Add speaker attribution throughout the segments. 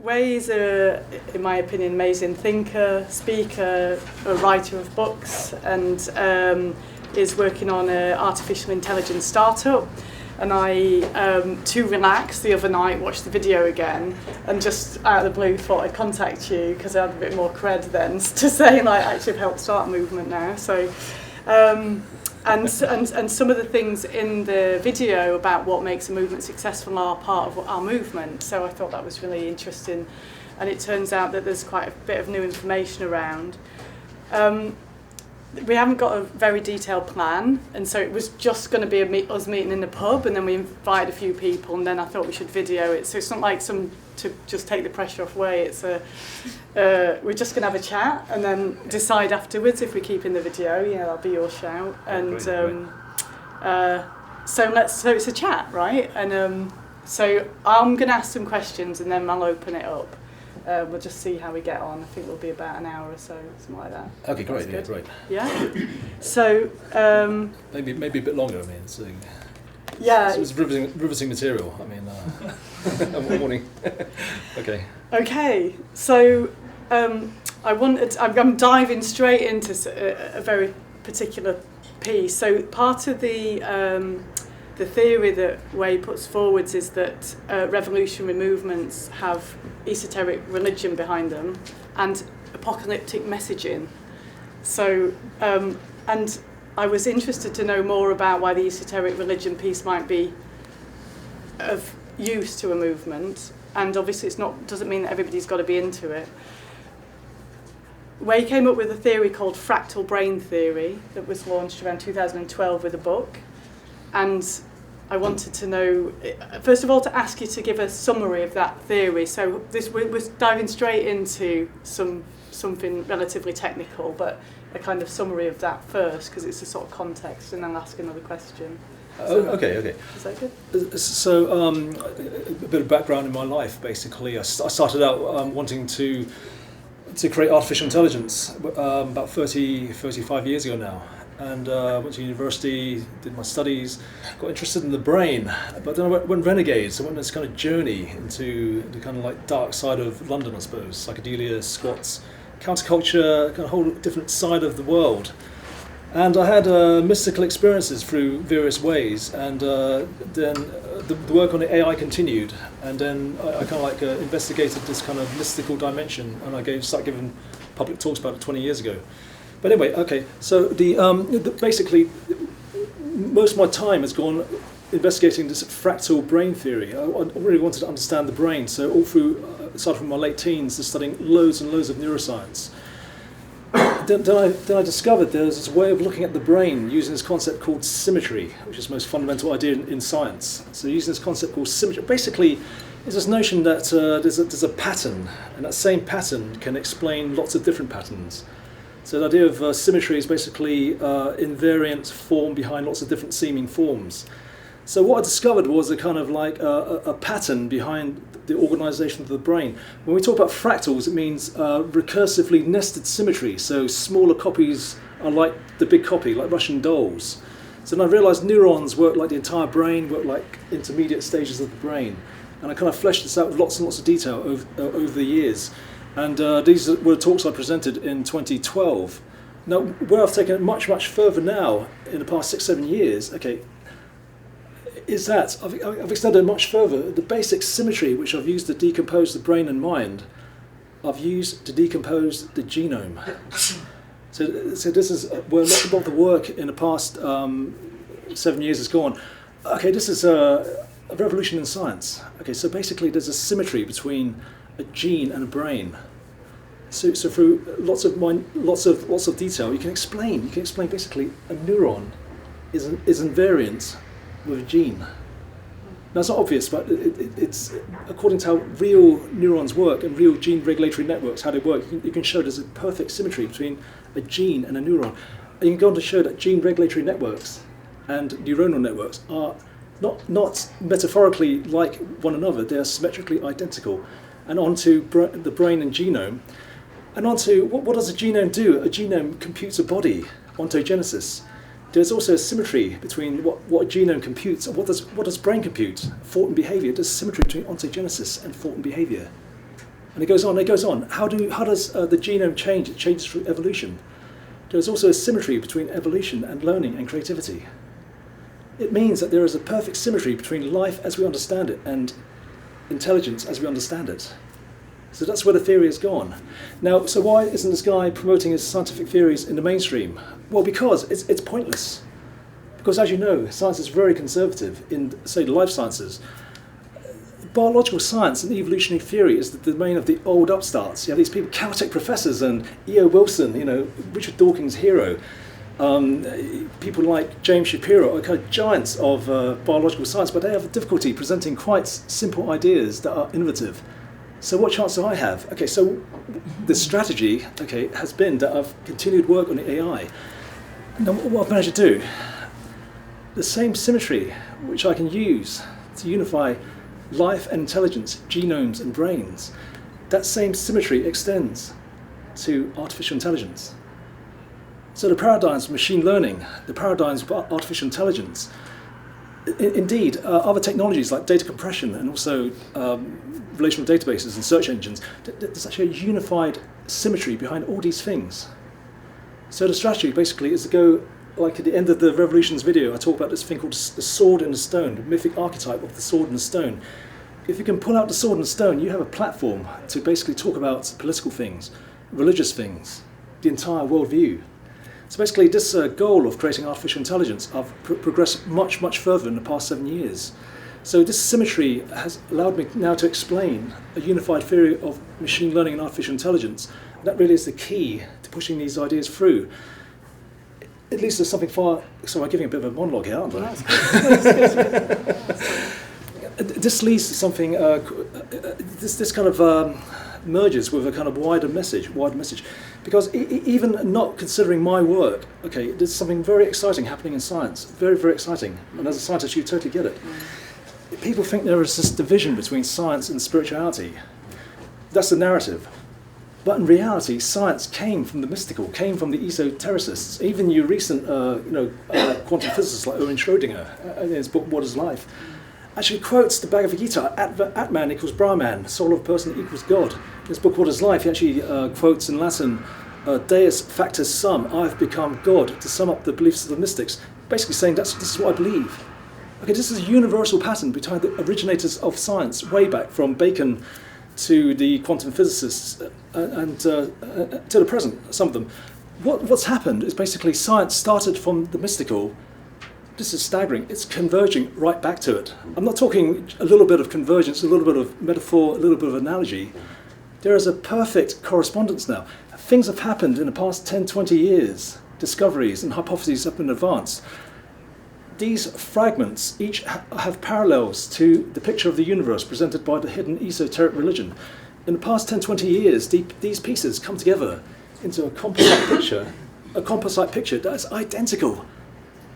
Speaker 1: Wai is, in my opinion, amazing thinker, speaker, a writer of books, and is working on an artificial intelligence startup. And I, to relax the other night, watched the video again, and just out of the blue thought I'd contact you because I had a bit more cred then to say, like, actually I've helped start a movement now. So, and some of the things in the video about what makes a movement successful are part of our movement. So I thought that was really interesting, and it turns out that there's quite a bit of new information around. We haven't got a very detailed plan, and so it was just going to be us meeting in the pub, and then we invited a few people, and then I thought we should video it. So it's not like to just take the pressure off Wai. It's we're just going to have a chat, and then decide afterwards if we keep in the video. Yeah, that'll be your shout. And so it's a chat, right? And so I'm going to ask some questions, and then I'll open it up. We'll just see how we get on. I think it'll be about an hour or so, something like that.
Speaker 2: Okay, great. Yeah, great.
Speaker 1: Yeah. So
Speaker 2: maybe a bit longer. I mean, so
Speaker 1: yeah,
Speaker 2: it was riveting material. I mean, morning. Okay.
Speaker 1: Okay. So I'm diving straight into a very particular piece. So part of the theory that Wai puts forwards is that revolutionary movements have esoteric religion behind them and apocalyptic messaging. So, and I was interested to know more about why the esoteric religion piece might be of use to a movement, and obviously doesn't mean that everybody's got to be into it. Wai came up with a theory called Fractal brain theory that was launched around 2012 with a book, and I wanted to know, first of all, to ask you to give a summary of that theory. So we're diving straight into something relatively technical, but a kind of summary of that first, because it's a sort of context, and then I'll ask another question.
Speaker 2: Okay.
Speaker 1: Is that good?
Speaker 2: So a bit of background in my life, basically. I started out wanting to create artificial intelligence about 35 years ago now. And went to university, did my studies, got interested in the brain, but then I went renegade, so I went on this kind of journey into the kind of like dark side of London, I suppose, psychedelia, squats, counterculture, kind of whole different side of the world. And I had mystical experiences through various ways, and then the work on the AI continued, and then I kind of like investigated this kind of mystical dimension, and I started giving public talks about it 20 years ago. But anyway, okay, so basically, most of my time has gone investigating this fractal brain theory. I really wanted to understand the brain, so all through, started from my late teens, just studying loads and loads of neuroscience. Then I discovered there's this way of looking at the brain using this concept called symmetry, which is the most fundamental idea in science. So using this concept called symmetry, basically, is this notion that there's a pattern, and that same pattern can explain lots of different patterns. So the idea of symmetry is basically invariant form behind lots of different seeming forms. So what I discovered was a kind of like a pattern behind the organisation of the brain. When we talk about fractals, it means recursively nested symmetry. So smaller copies are like the big copy, like Russian dolls. So then I realised neurons work like the entire brain, work like intermediate stages of the brain. And I kind of fleshed this out with lots and lots of detail over the years. And these were talks I presented in 2012. Now, where I've taken it much, much further now, in the past 6-7 years, okay, is that I've extended it much further. The basic symmetry which I've used to decompose the brain and mind, I've used to decompose the genome. So this is where a lot of the work in the past 7 years has gone. Okay, this is a revolution in science. Okay, so basically there's a symmetry between a gene and a brain. So through lots of detail, you can explain basically a neuron is invariant with a gene. Now it's not obvious, but it's according to how real neurons work and real gene regulatory networks, how they work. You can show there's a perfect symmetry between a gene and a neuron. And you can go on to show that gene regulatory networks and neuronal networks are not metaphorically like one another. They are symmetrically identical. And onto the brain and genome, and onto what does a genome do? A genome computes a body, ontogenesis. There's also a symmetry between what a genome computes and what does brain compute? Thought and behaviour. There's symmetry between ontogenesis and thought and behaviour. And it goes on, it goes on. How does the genome change? It changes through evolution. There's also a symmetry between evolution and learning and creativity. It means that there is a perfect symmetry between life as we understand it and intelligence as we understand it. So that's where the theory has gone. Now, so why isn't this guy promoting his scientific theories in the mainstream? Well, because it's pointless. Because as you know, science is very conservative in, say, the life sciences. Biological science and evolutionary theory is the domain of the old upstarts. You have these people, Caltech professors and E.O. Wilson, Richard Dawkins' hero. People like James Shapiro are kind of giants of biological science, but they have difficulty presenting quite simple ideas that are innovative. So what chance do I have? Okay, so the strategy, has been that I've continued work on the AI. Now, what I've managed to do, the same symmetry which I can use to unify life and intelligence, genomes and brains, that same symmetry extends to artificial intelligence. So the paradigms of machine learning, the paradigms of artificial intelligence, indeed, other technologies like data compression and also relational databases and search engines, there's actually a unified symmetry behind all these things. So the strategy basically is to go, like at the end of the Revolutions video, I talk about this thing called the sword and the stone, the mythic archetype of the sword and the stone. If you can pull out the sword and the stone, you have a platform to basically talk about political things, religious things, the entire worldview. So basically this goal of creating artificial intelligence, I've progressed much, much further in the past 7 years. So this symmetry has allowed me now to explain a unified theory of machine learning and artificial intelligence. And that really is the key to pushing these ideas through. At least there's something far... So I'm giving a bit of a monologue here, aren't I? This leads to something... This kind of merges with a kind of wider message. Because even not considering my work, there's something very exciting happening in science. Very, very exciting. And as a scientist, you totally get it. People think there is this division between science and spirituality. That's the narrative. But in reality, science came from the mystical, came from the esotericists. Even your recent, quantum physicists like Erwin Schrödinger, in his book What is Life, actually quotes the Bhagavad Gita: Atman equals Brahman, soul of a person equals God. In his book What is Life, he actually quotes in Latin, Deus factus sum, I have become God, to sum up the beliefs of the mystics, basically saying this is what I believe. This is a universal pattern between the originators of science, way back from Bacon to the quantum physicists and to the present, some of them. What's happened is basically science started from the mystical. This is staggering. It's converging right back to it. I'm not talking a little bit of convergence, a little bit of metaphor, a little bit of analogy. There is a perfect correspondence now. Things have happened in the past 10, 20 years. Discoveries and hypotheses have been advanced. These fragments each have parallels to the picture of the universe presented by the hidden esoteric religion. In the past 10, 20 years, these pieces come together into a composite picture that is identical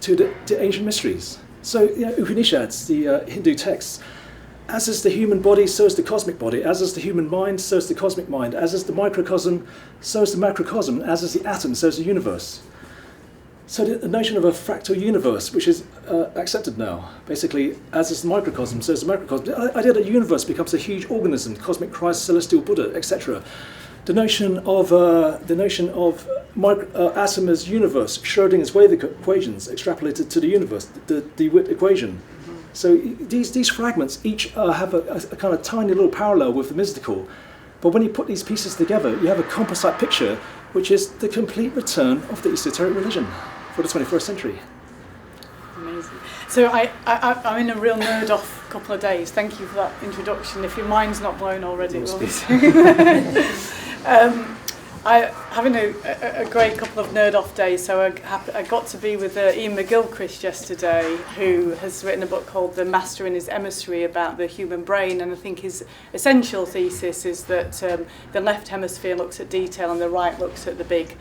Speaker 2: to the ancient mysteries. So, Upanishads, the Hindu texts, as is the human body, so is the cosmic body. As is the human mind, so is the cosmic mind. As is the microcosm, so is the macrocosm. As is the atom, so is the universe. So the notion of a fractal universe, which is accepted now, basically, as is the microcosm, so is the macrocosm. The idea that a universe becomes a huge organism, cosmic Christ, celestial Buddha, etc. The notion of atom as universe, Schrödinger's wave equations extrapolated to the universe, the DeWitt equation. So these fragments each have a kind of tiny little parallel with the mystical. But when you put these pieces together, you have a composite picture, which is the complete return of the esoteric religion for the 21st century.
Speaker 1: Amazing. So I'm in a real nerd-off couple of days. Thank you for that introduction. If your mind's not blown already, it will be soon. I'm having a great couple of nerd-off days, so I got to be with Ian McGilchrist yesterday, who has written a book called The Master and His Emissary about the human brain, and I think his essential thesis is that the left hemisphere looks at detail and the right looks at the big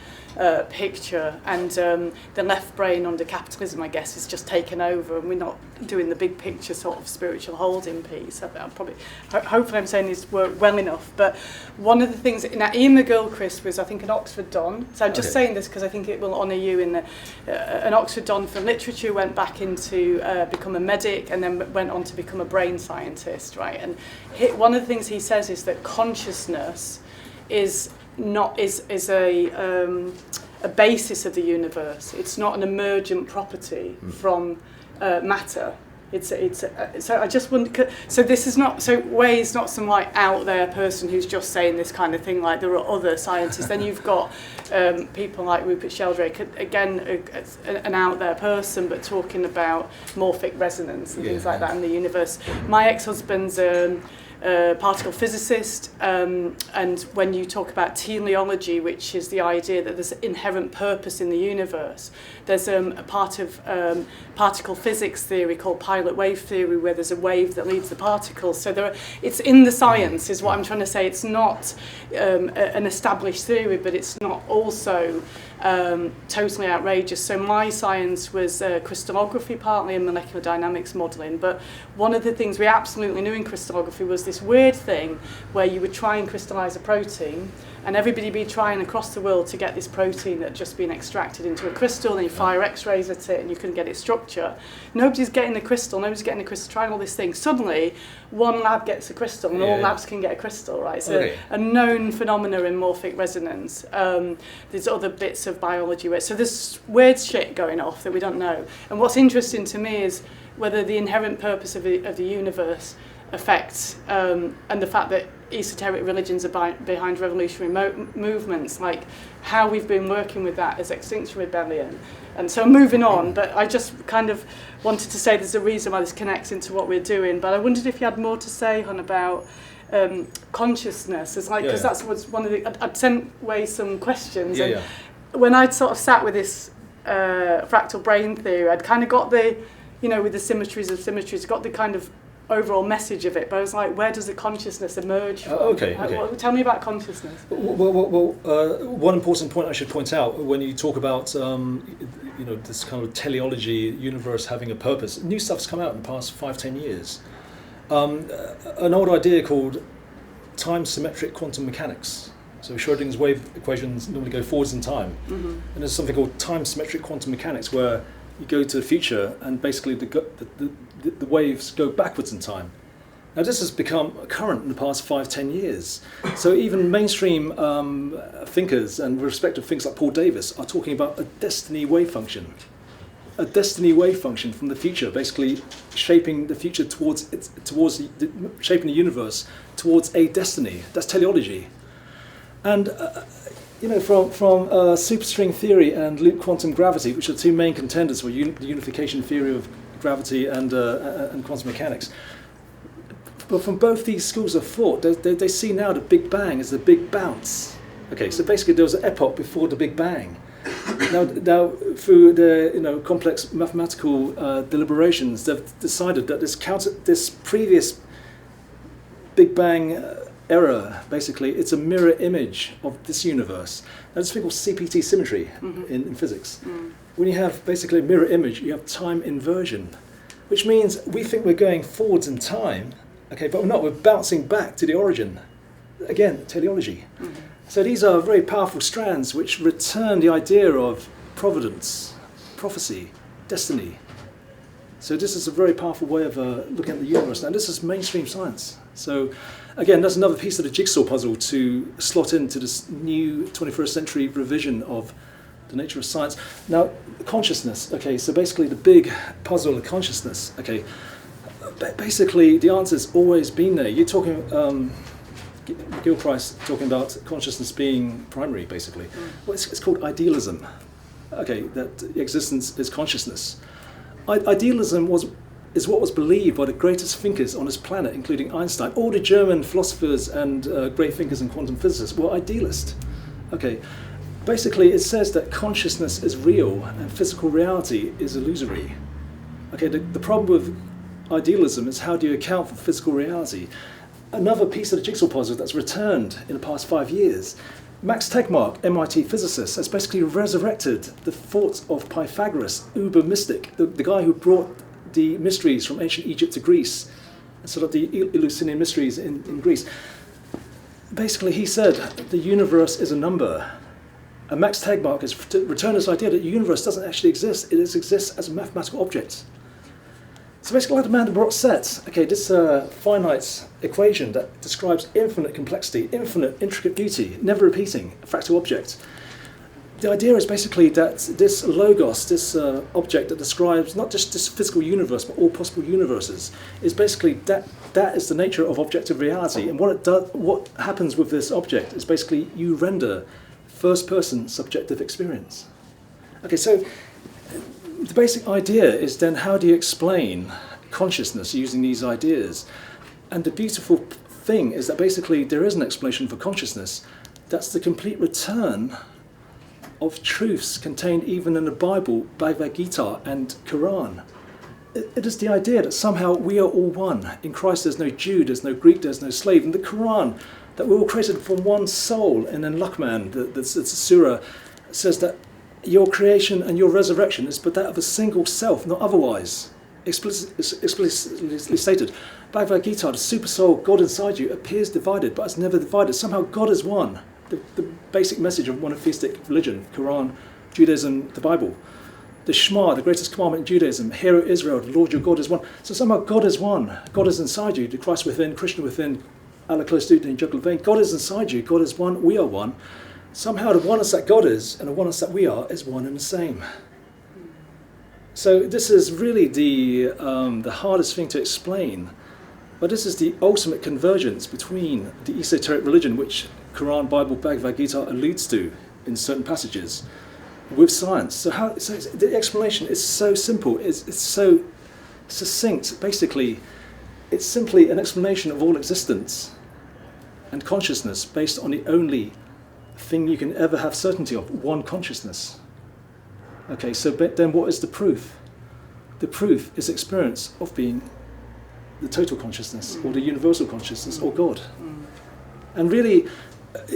Speaker 1: picture, and the left brain under capitalism, I guess, is just taken over, and we're not doing the big picture sort of spiritual holding piece. Hopefully I'm saying this work well enough, but one of the things, now Ian McGilchrist was, I think, an Oxford Don, so I'm just saying this because I think it will honour you, in an Oxford Don for literature, went back into become a medic, and then went on to become a brain scientist, right? And one of the things he says is that consciousness is a basis of the universe. It's not an emergent property from matter. So I just wonder. So this is not. So Wai is not some like out there person who's just saying this kind of thing. Like there are other scientists. Then you've got people like Rupert Sheldrake, again an out there person, but talking about morphic resonance and things like that in the universe. My ex-husband's particle physicist, and when you talk about teleology, which is the idea that there's inherent purpose in the universe, there's a part of particle physics theory called pilot wave theory, where there's a wave that leads the particles. So it's in the science, is what I'm trying to say. It's not an established theory, but it's not also totally outrageous. So my science was crystallography partly and molecular dynamics modelling, but one of the things we absolutely knew in crystallography was this weird thing where you would try and crystallise a protein, and everybody would be trying across the world to get this protein that had just been extracted into a crystal, and you fire x-rays at it and you couldn't get its structure. Nobody's getting the crystal, trying all these things. Suddenly, one lab gets a crystal and all labs can get a crystal, right? So a known phenomena in morphic resonance. There's other bits of biology where, so there's weird shit going off that we don't know. And what's interesting to me is whether the inherent purpose of the universe affects, and the fact that esoteric religions are behind revolutionary movements, like how we've been working with that as Extinction Rebellion. And so moving on, but I just kind of wanted to say there's a reason why this connects into what we're doing. But I wondered if you had more to say, Hun, about consciousness. It's like, because that's what's one of the, I'd sent Wai some questions, and when I'd sort of sat with this fractal brain theory, I'd kind of got the, with the symmetries of symmetries, got the kind of overall message of it, but I was like, where does the consciousness emerge from?
Speaker 2: Okay.
Speaker 1: Tell me about consciousness.
Speaker 2: Well, one important point I should point out when you talk about this kind of teleology, universe having a purpose, new stuff's come out in the past 5-10 years. An old idea called Time-Symmetric quantum mechanics. So Schrödinger's wave equations normally go forwards in time, and there's something called Time-Symmetric quantum mechanics where you go to the future and basically the waves go backwards in time. Now this has become current in the past 5-10 years. So even mainstream thinkers, and with respect to things like Paul Davies, are talking about a destiny wave function. A destiny wave function from the future, basically shaping the future shaping the universe towards a destiny. That's teleology. And from superstring theory and loop quantum gravity, which are two main contenders for the unification theory of gravity and quantum mechanics. But from both these schools of thought, they see now the Big Bang as the Big Bounce. Okay, so basically there was an epoch before the Big Bang. Now through the complex mathematical deliberations, they've decided that this previous Big Bang era, basically, it's a mirror image of this universe. Now, there's something called CPT symmetry in physics. When you have basically a mirror image, you have time inversion, which means we think we're going forwards in time, okay, but we're not. We're bouncing back to the origin. Again, teleology. So these are very powerful strands which return the idea of providence, prophecy, destiny. So this is a very powerful way of looking at the universe. Now, this is mainstream science. So again, that's another piece of the jigsaw puzzle to slot into this new 21st century revision of the nature of science. Now, consciousness, okay, so basically the big puzzle of consciousness, okay, basically the answer's always been there. You're talking, Gil Price talking about consciousness being primary, basically. Well, it's called idealism, okay, that existence is consciousness. Idealism is what was believed by the greatest thinkers on this planet, including Einstein. All the German philosophers and great thinkers and quantum physicists were idealists. Okay, basically it says that consciousness is real and physical reality is illusory. Okay, the problem with idealism is how do you account for physical reality? Another piece of the jigsaw puzzle that's returned in the past 5 years Max Tegmark, MIT physicist, has basically resurrected the thoughts of Pythagoras, uber mystic, the guy who brought the mysteries from ancient Egypt to Greece, sort of the Eleusinian mysteries in Greece. Basically, he said the universe is a number. And Max Tegmark has returned this idea that the universe doesn't actually exist, it exists as a mathematical object. So basically, like the Mandelbrot set, okay, this finite equation that describes infinite complexity, infinite intricate beauty, never repeating, a fractal object. The idea is basically that this logos, this object that describes not just this physical universe, but all possible universes, is basically that is the nature of objective reality. And what happens with this object is basically you render first-person subjective experience. Okay, so the basic idea is then how do you explain consciousness using these ideas? And the beautiful thing is that basically there is an explanation for consciousness. That's the complete return of truths contained even in the Bible, Bhagavad Gita and Quran. It is the idea that somehow we are all one. In Christ there's no Jew, there's no Greek, there's no slave. In the Quran, that we're all created from one soul. And then Luqman, the surah, says that your creation and your resurrection is but that of a single self, not otherwise. Explicitly stated. Bhagavad Gita, the super soul, God inside you, appears divided, but it's never divided. Somehow God is one. The basic message of monotheistic religion, Quran, Judaism, the Bible. The Shema, the greatest commandment in Judaism, Hear, O Israel, the Lord your God is one. So somehow God is one. God is inside you, the Christ within, Krishna within, Allah close to in jugular vein. God is inside you, God is one, we are one. Somehow the oneness that God is and the oneness that we are is one and the same. So this is really the hardest thing to explain. But this is the ultimate convergence between the esoteric religion, which Quran, Bible, Bhagavad Gita alludes to in certain passages, with science. So the explanation is so simple, it's so succinct. Basically, it's simply an explanation of all existence and consciousness based on the only thing you can ever have certainty of, one consciousness. Okay, so but then what is the proof? The proof is experience of being the total consciousness, or the universal consciousness, or God. And really,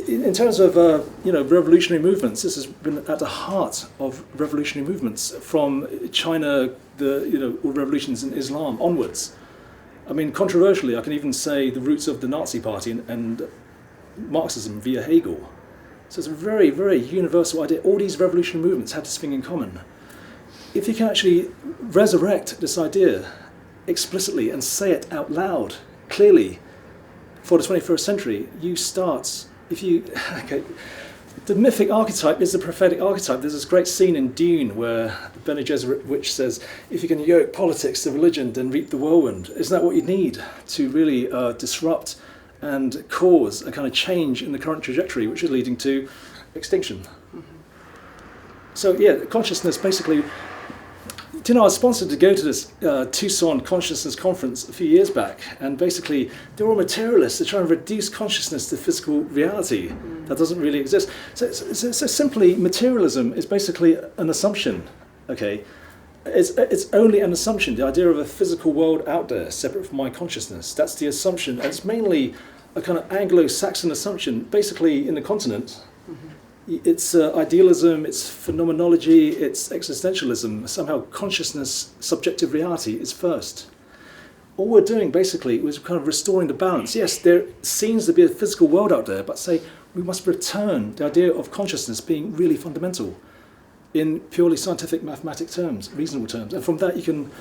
Speaker 2: in terms of revolutionary movements, this has been at the heart of revolutionary movements from China, all revolutions in Islam onwards. I mean, controversially, I can even say the roots of the Nazi Party and Marxism via Hegel. So it's a very, very universal idea. All these revolutionary movements have this thing in common. If you can actually resurrect this idea explicitly and say it out loud, clearly, for the 21st century, the mythic archetype is the prophetic archetype. There's this great scene in Dune where the Bene Gesserit witch says, if you can yoke politics to religion, then reap the whirlwind. Isn't that what you need to really disrupt and cause a kind of change in the current trajectory, which is leading to extinction? Mm-hmm. So yeah, consciousness basically... I was sponsored to go to this Tucson Consciousness Conference a few years back, and basically they're all materialists. They're trying to reduce consciousness to physical reality that doesn't really exist. So simply, materialism is basically an assumption, okay? It's only an assumption, the idea of a physical world out there, separate from my consciousness. That's the assumption, and it's mainly a kind of Anglo-Saxon assumption, basically in the continent. It's idealism, it's phenomenology, it's existentialism. Somehow consciousness, subjective reality is first. All we're doing basically was kind of restoring the balance. Yes, there seems to be a physical world out there, but say we must return the idea of consciousness being really fundamental in purely scientific mathematic terms, reasonable terms. And from that you can,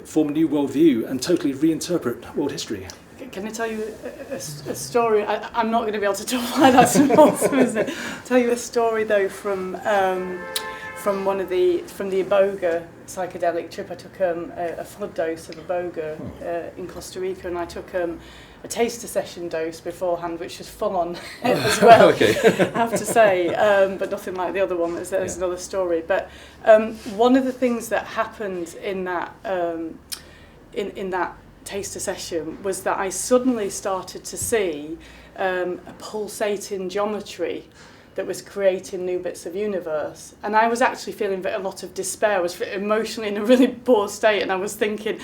Speaker 2: form a new worldview and totally reinterpret world history.
Speaker 1: Can I tell you a story? I'm not going to be able to tell why that's awesome, isn't it? Tell you a story though from the iboga psychedelic trip. I took a flood dose of iboga in Costa Rica, and I took a taster session dose beforehand, which was full on as well. Okay. I have to say, but nothing like the other one. There's another story. But one of the things that happened in that in that taster session was that I suddenly started to see a pulsating geometry that was creating new bits of universe. And I was actually feeling a lot of despair. I was emotionally in a really poor state, and I was thinking,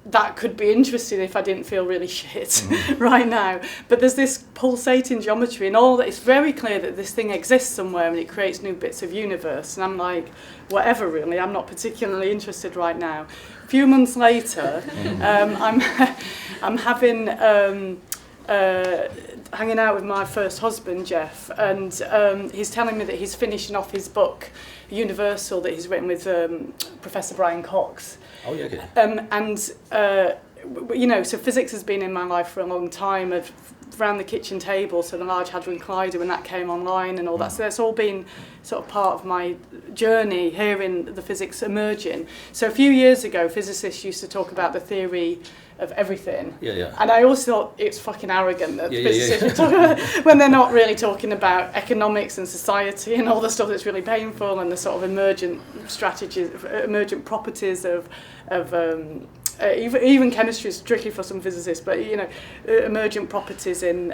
Speaker 1: that could be interesting if I didn't feel really shit right now. But there's this pulsating geometry and all that. It's very clear that this thing exists somewhere and it creates new bits of universe. And I'm like, whatever, really. I'm not particularly interested right now. A few months later, I'm having hanging out with my first husband, Jeff, and he's telling me that he's finishing off his book, Universal, that he's written with Professor Brian Cox.
Speaker 2: Oh, yeah, okay.
Speaker 1: So physics has been in my life for a long time. I've around the kitchen table, so the Large Hadron Collider when that came online and all that. So that's all been sort of part of my journey, hearing the physics emerging. So a few years ago, physicists used to talk about the theory of everything. And I always thought it's fucking arrogant that physicists would talk about when they're not really talking about economics and society and all the stuff that's really painful and the sort of emergent strategies, emergent properties of even chemistry is tricky for some physicists, but emergent properties in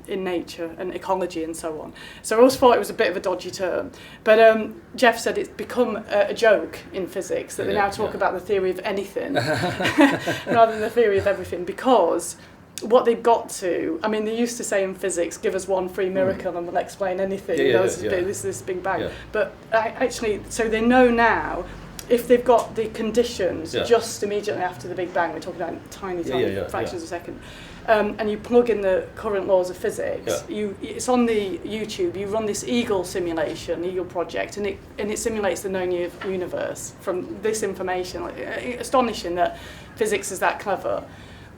Speaker 1: nature and ecology and so on. So I always thought it was a bit of a dodgy term. But Jeff said it's become a joke in physics that they now talk about the theory of anything rather than the theory of everything, because what they've got to, I mean, they used to say in physics, give us one free miracle and we'll explain anything. This is this Big Bang. But actually, so they know now, if they've got the conditions just immediately after the Big Bang, we're talking about tiny fractions of a second, and you plug in the current laws of physics, it's on the YouTube, you run this Eagle simulation, Eagle project, and it simulates the known universe from this information. Astonishing that physics is that clever.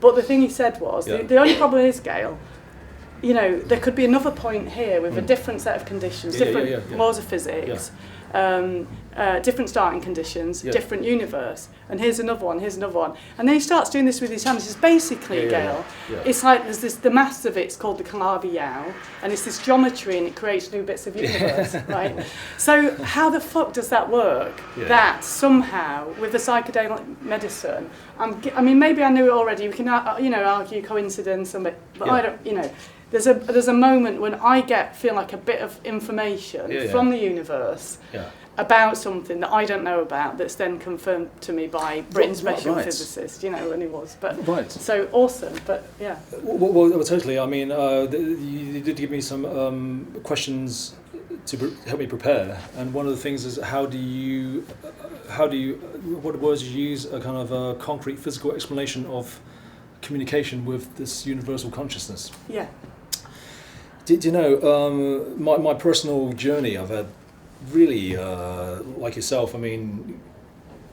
Speaker 1: But the thing he said was, the only problem is, Gail, there could be another point here with a different set of conditions, different laws of physics, different starting conditions, different universe, and here's another one, and then he starts doing this with his hands. It's basically, Gail, it's like there's this, the mass of it's called the Calabi-Yau, and it's this geometry and it creates new bits of universe, right? So how the fuck does that work? That somehow, with the psychedelic medicine, I mean, maybe I knew it already, we can argue coincidence, but I don't, There's a moment when I feel like a bit of information from the universe about something that I don't know about, that's then confirmed to me by Britain's special physicist, when he was. But so awesome, but yeah.
Speaker 2: Well, totally. I mean, you did give me some questions to help me prepare, and one of the things is what words you use, a kind of a concrete physical explanation of communication with this universal consciousness.
Speaker 1: Yeah.
Speaker 2: Do you know, my personal journey, I've had really, like yourself, I mean,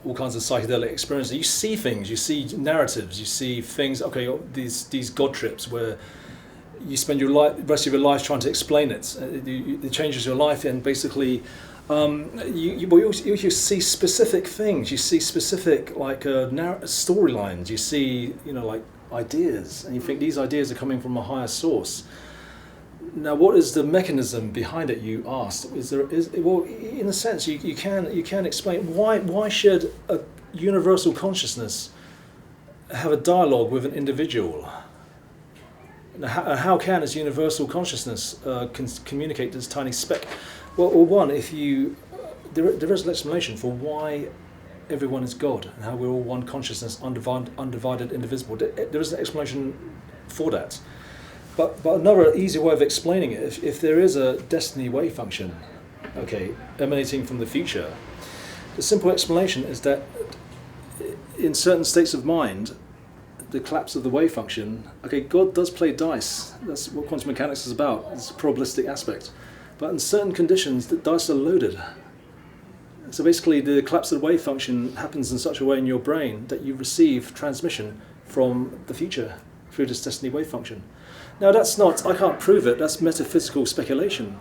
Speaker 2: all kinds of psychedelic experiences. You see things, you see narratives, you see things, these God trips where you spend the rest of your life trying to explain it. It changes your life, and basically you see specific things, you see specific storylines, you see, like ideas, and you think these ideas are coming from a higher source. Now, what is the mechanism behind it? You asked. Well, in a sense, you can explain why should a universal consciousness have a dialogue with an individual? Now, how can this universal consciousness communicate this tiny speck? Well, one, there is an explanation for why everyone is God and how we're all one consciousness, undivided, indivisible. There is an explanation for that. But another easy way of explaining it, if there is a destiny wave function, emanating from the future, the simple explanation is that in certain states of mind, the collapse of the wave function, God does play dice. That's what quantum mechanics is about. It's a probabilistic aspect. But in certain conditions, the dice are loaded. So basically, the collapse of the wave function happens in such a way in your brain that you receive transmission from the future through this destiny wave function. Now, that's not, I can't prove it, that's metaphysical speculation.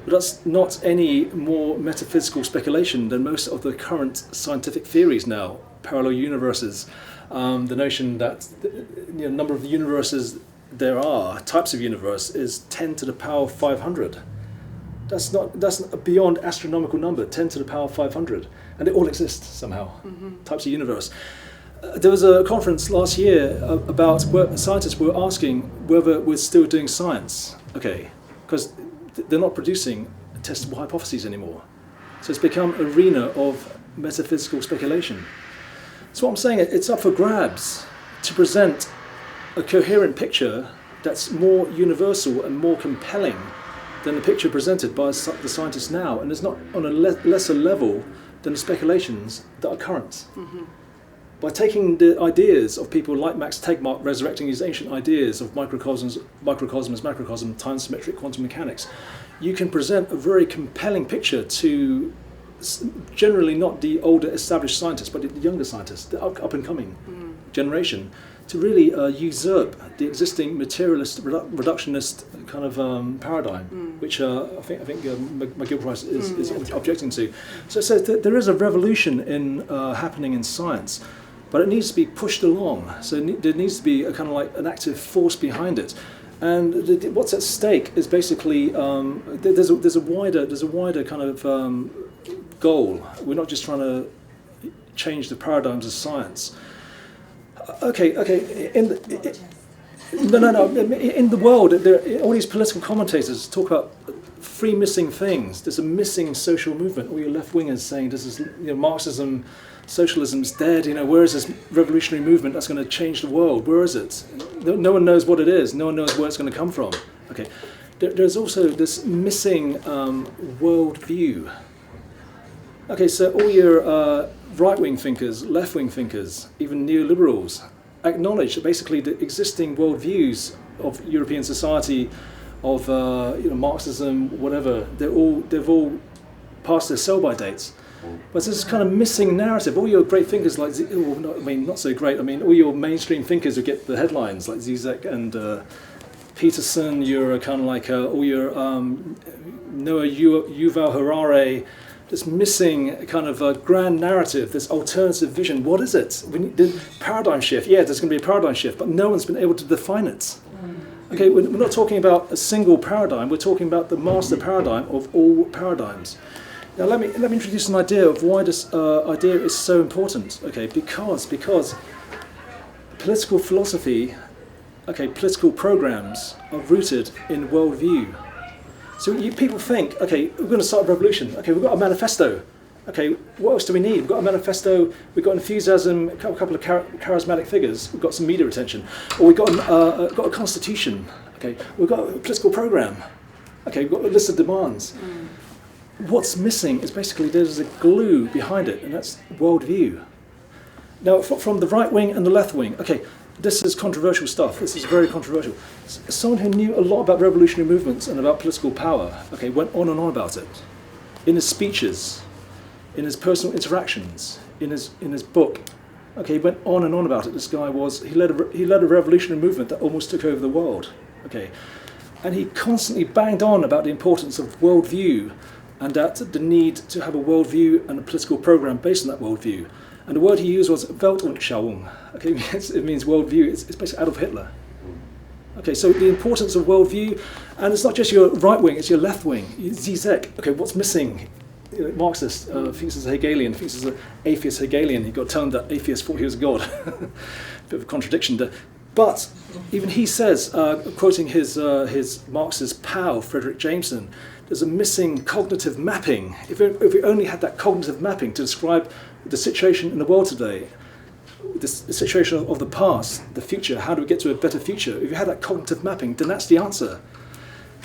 Speaker 2: But that's not any more metaphysical speculation than most of the current scientific theories now, parallel universes, the notion that the number of universes there are, types of universe, is 10 to the power of 500. That's a beyond astronomical number, 10 to the power of 500. And they all exist somehow, types of universe. There was a conference last year about where scientists were asking whether we're still doing science, because they're not producing testable hypotheses anymore. So it's become an arena of metaphysical speculation. So what I'm saying, it's up for grabs to present a coherent picture that's more universal and more compelling than the picture presented by the scientists now, and it's not on a lesser level than the speculations that are current. Mm-hmm. By taking the ideas of people like Max Tegmark resurrecting these ancient ideas of microcosms, macrocosm, time-symmetric quantum mechanics, you can present a very compelling picture to generally not the older established scientists, but the younger scientists, the up-and-coming generation, to really usurp the existing materialist, reductionist kind of paradigm, which I think McGill Price is objecting to. So it says that there is a revolution in happening in science, but it needs to be pushed along. So there needs to be a kind of like an active force behind it. And what's at stake is basically there's a wider kind of goal. We're not just trying to change the paradigms of science. Okay. No. In the world, all these political commentators talk about three missing things. There's a missing social movement. All your left wingers saying this is, Marxism, socialism's dead. Where is this revolutionary movement that's going to change the world? Where is it? No one knows what it is. No one knows where it's going to come from. Okay. There's also this missing worldview. Okay, so all your right-wing thinkers, left-wing thinkers, even neoliberals, acknowledge that basically the existing worldviews of European society, of Marxism, whatever, they've all passed their sell-by dates. But there's this kind of missing narrative. All your great thinkers like, not so great. All your mainstream thinkers who get the headlines like Zizek and Peterson. You're kind of like all your Noah Yuval Harari. This missing kind of grand narrative, this alternative vision. What is it? We need the paradigm shift. Yeah, there's going to be a paradigm shift, but no one's been able to define it. Okay, we're not talking about a single paradigm. We're talking about the master paradigm of all paradigms. Now, let me introduce an idea of why this idea is so important. Okay, because political philosophy, political programs are rooted in worldview. So people think, okay, we're going to start a revolution. Okay, we've got a manifesto. Okay, what else do we need? We've got a manifesto, we've got enthusiasm, a couple of charismatic figures, we've got some media attention, or we've got a constitution. Okay, we've got a political program. Okay, we've got a list of demands. What's missing is basically there's a glue behind it, and that's worldview. Now, from the right wing and the left wing, okay, this is controversial stuff. This is very controversial. Someone who knew a lot about revolutionary movements and about political power, okay, went on and on about it. In his speeches, in his personal interactions, in his book, okay, he went on and on about it. This guy he led a revolutionary movement that almost took over the world, okay, and he constantly banged on about the importance of worldview and that the need to have a worldview and a political program based on that worldview. And the word he used was Weltanschauung. Okay, it means worldview. It's basically Adolf Hitler. Okay, so the importance of worldview, and it's not just your right wing, it's your left wing. Zizek. Okay, what's missing? Marxist thinks as a Hegelian, thinks as an atheist Hegelian. He got told that atheists thought he was God. Bit of a contradiction there. But even he says, quoting his Marxist pal, Frederick Jameson, there's a missing cognitive mapping. If we only had that cognitive mapping to describe the situation in the world today, the situation of the past, the future, how do we get to a better future? If you had that cognitive mapping, then that's the answer.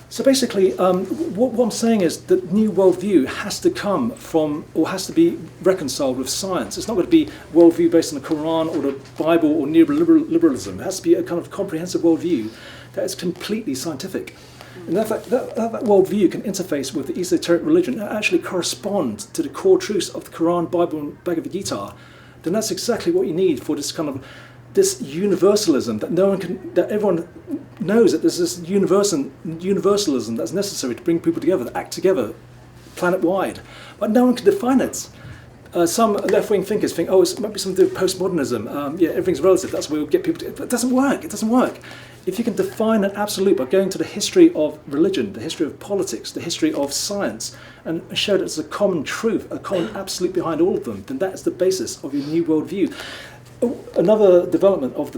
Speaker 2: So basically, what I'm saying is that new worldview has to come from, or has to be reconciled with science. It's not going to be worldview based on the Quran or the Bible or neoliberalism. It has to be a kind of comprehensive worldview that is completely scientific. And that worldview can interface with the esoteric religion and actually correspond to the core truths of the Quran, Bible, and Bhagavad Gita, then that's exactly what you need for this kind of this universalism that everyone knows that there's this universalism that's necessary to bring people together, to act together, planet-wide. But no one can define it. Some left-wing thinkers think, it might be something to do with postmodernism. Everything's relative. That's where we'll get people to. But it doesn't work. It doesn't work. If you can define an absolute by going to the history of religion, the history of politics, the history of science, and show that there's a common truth, a common absolute behind all of them, then that is the basis of your new worldview. Another development of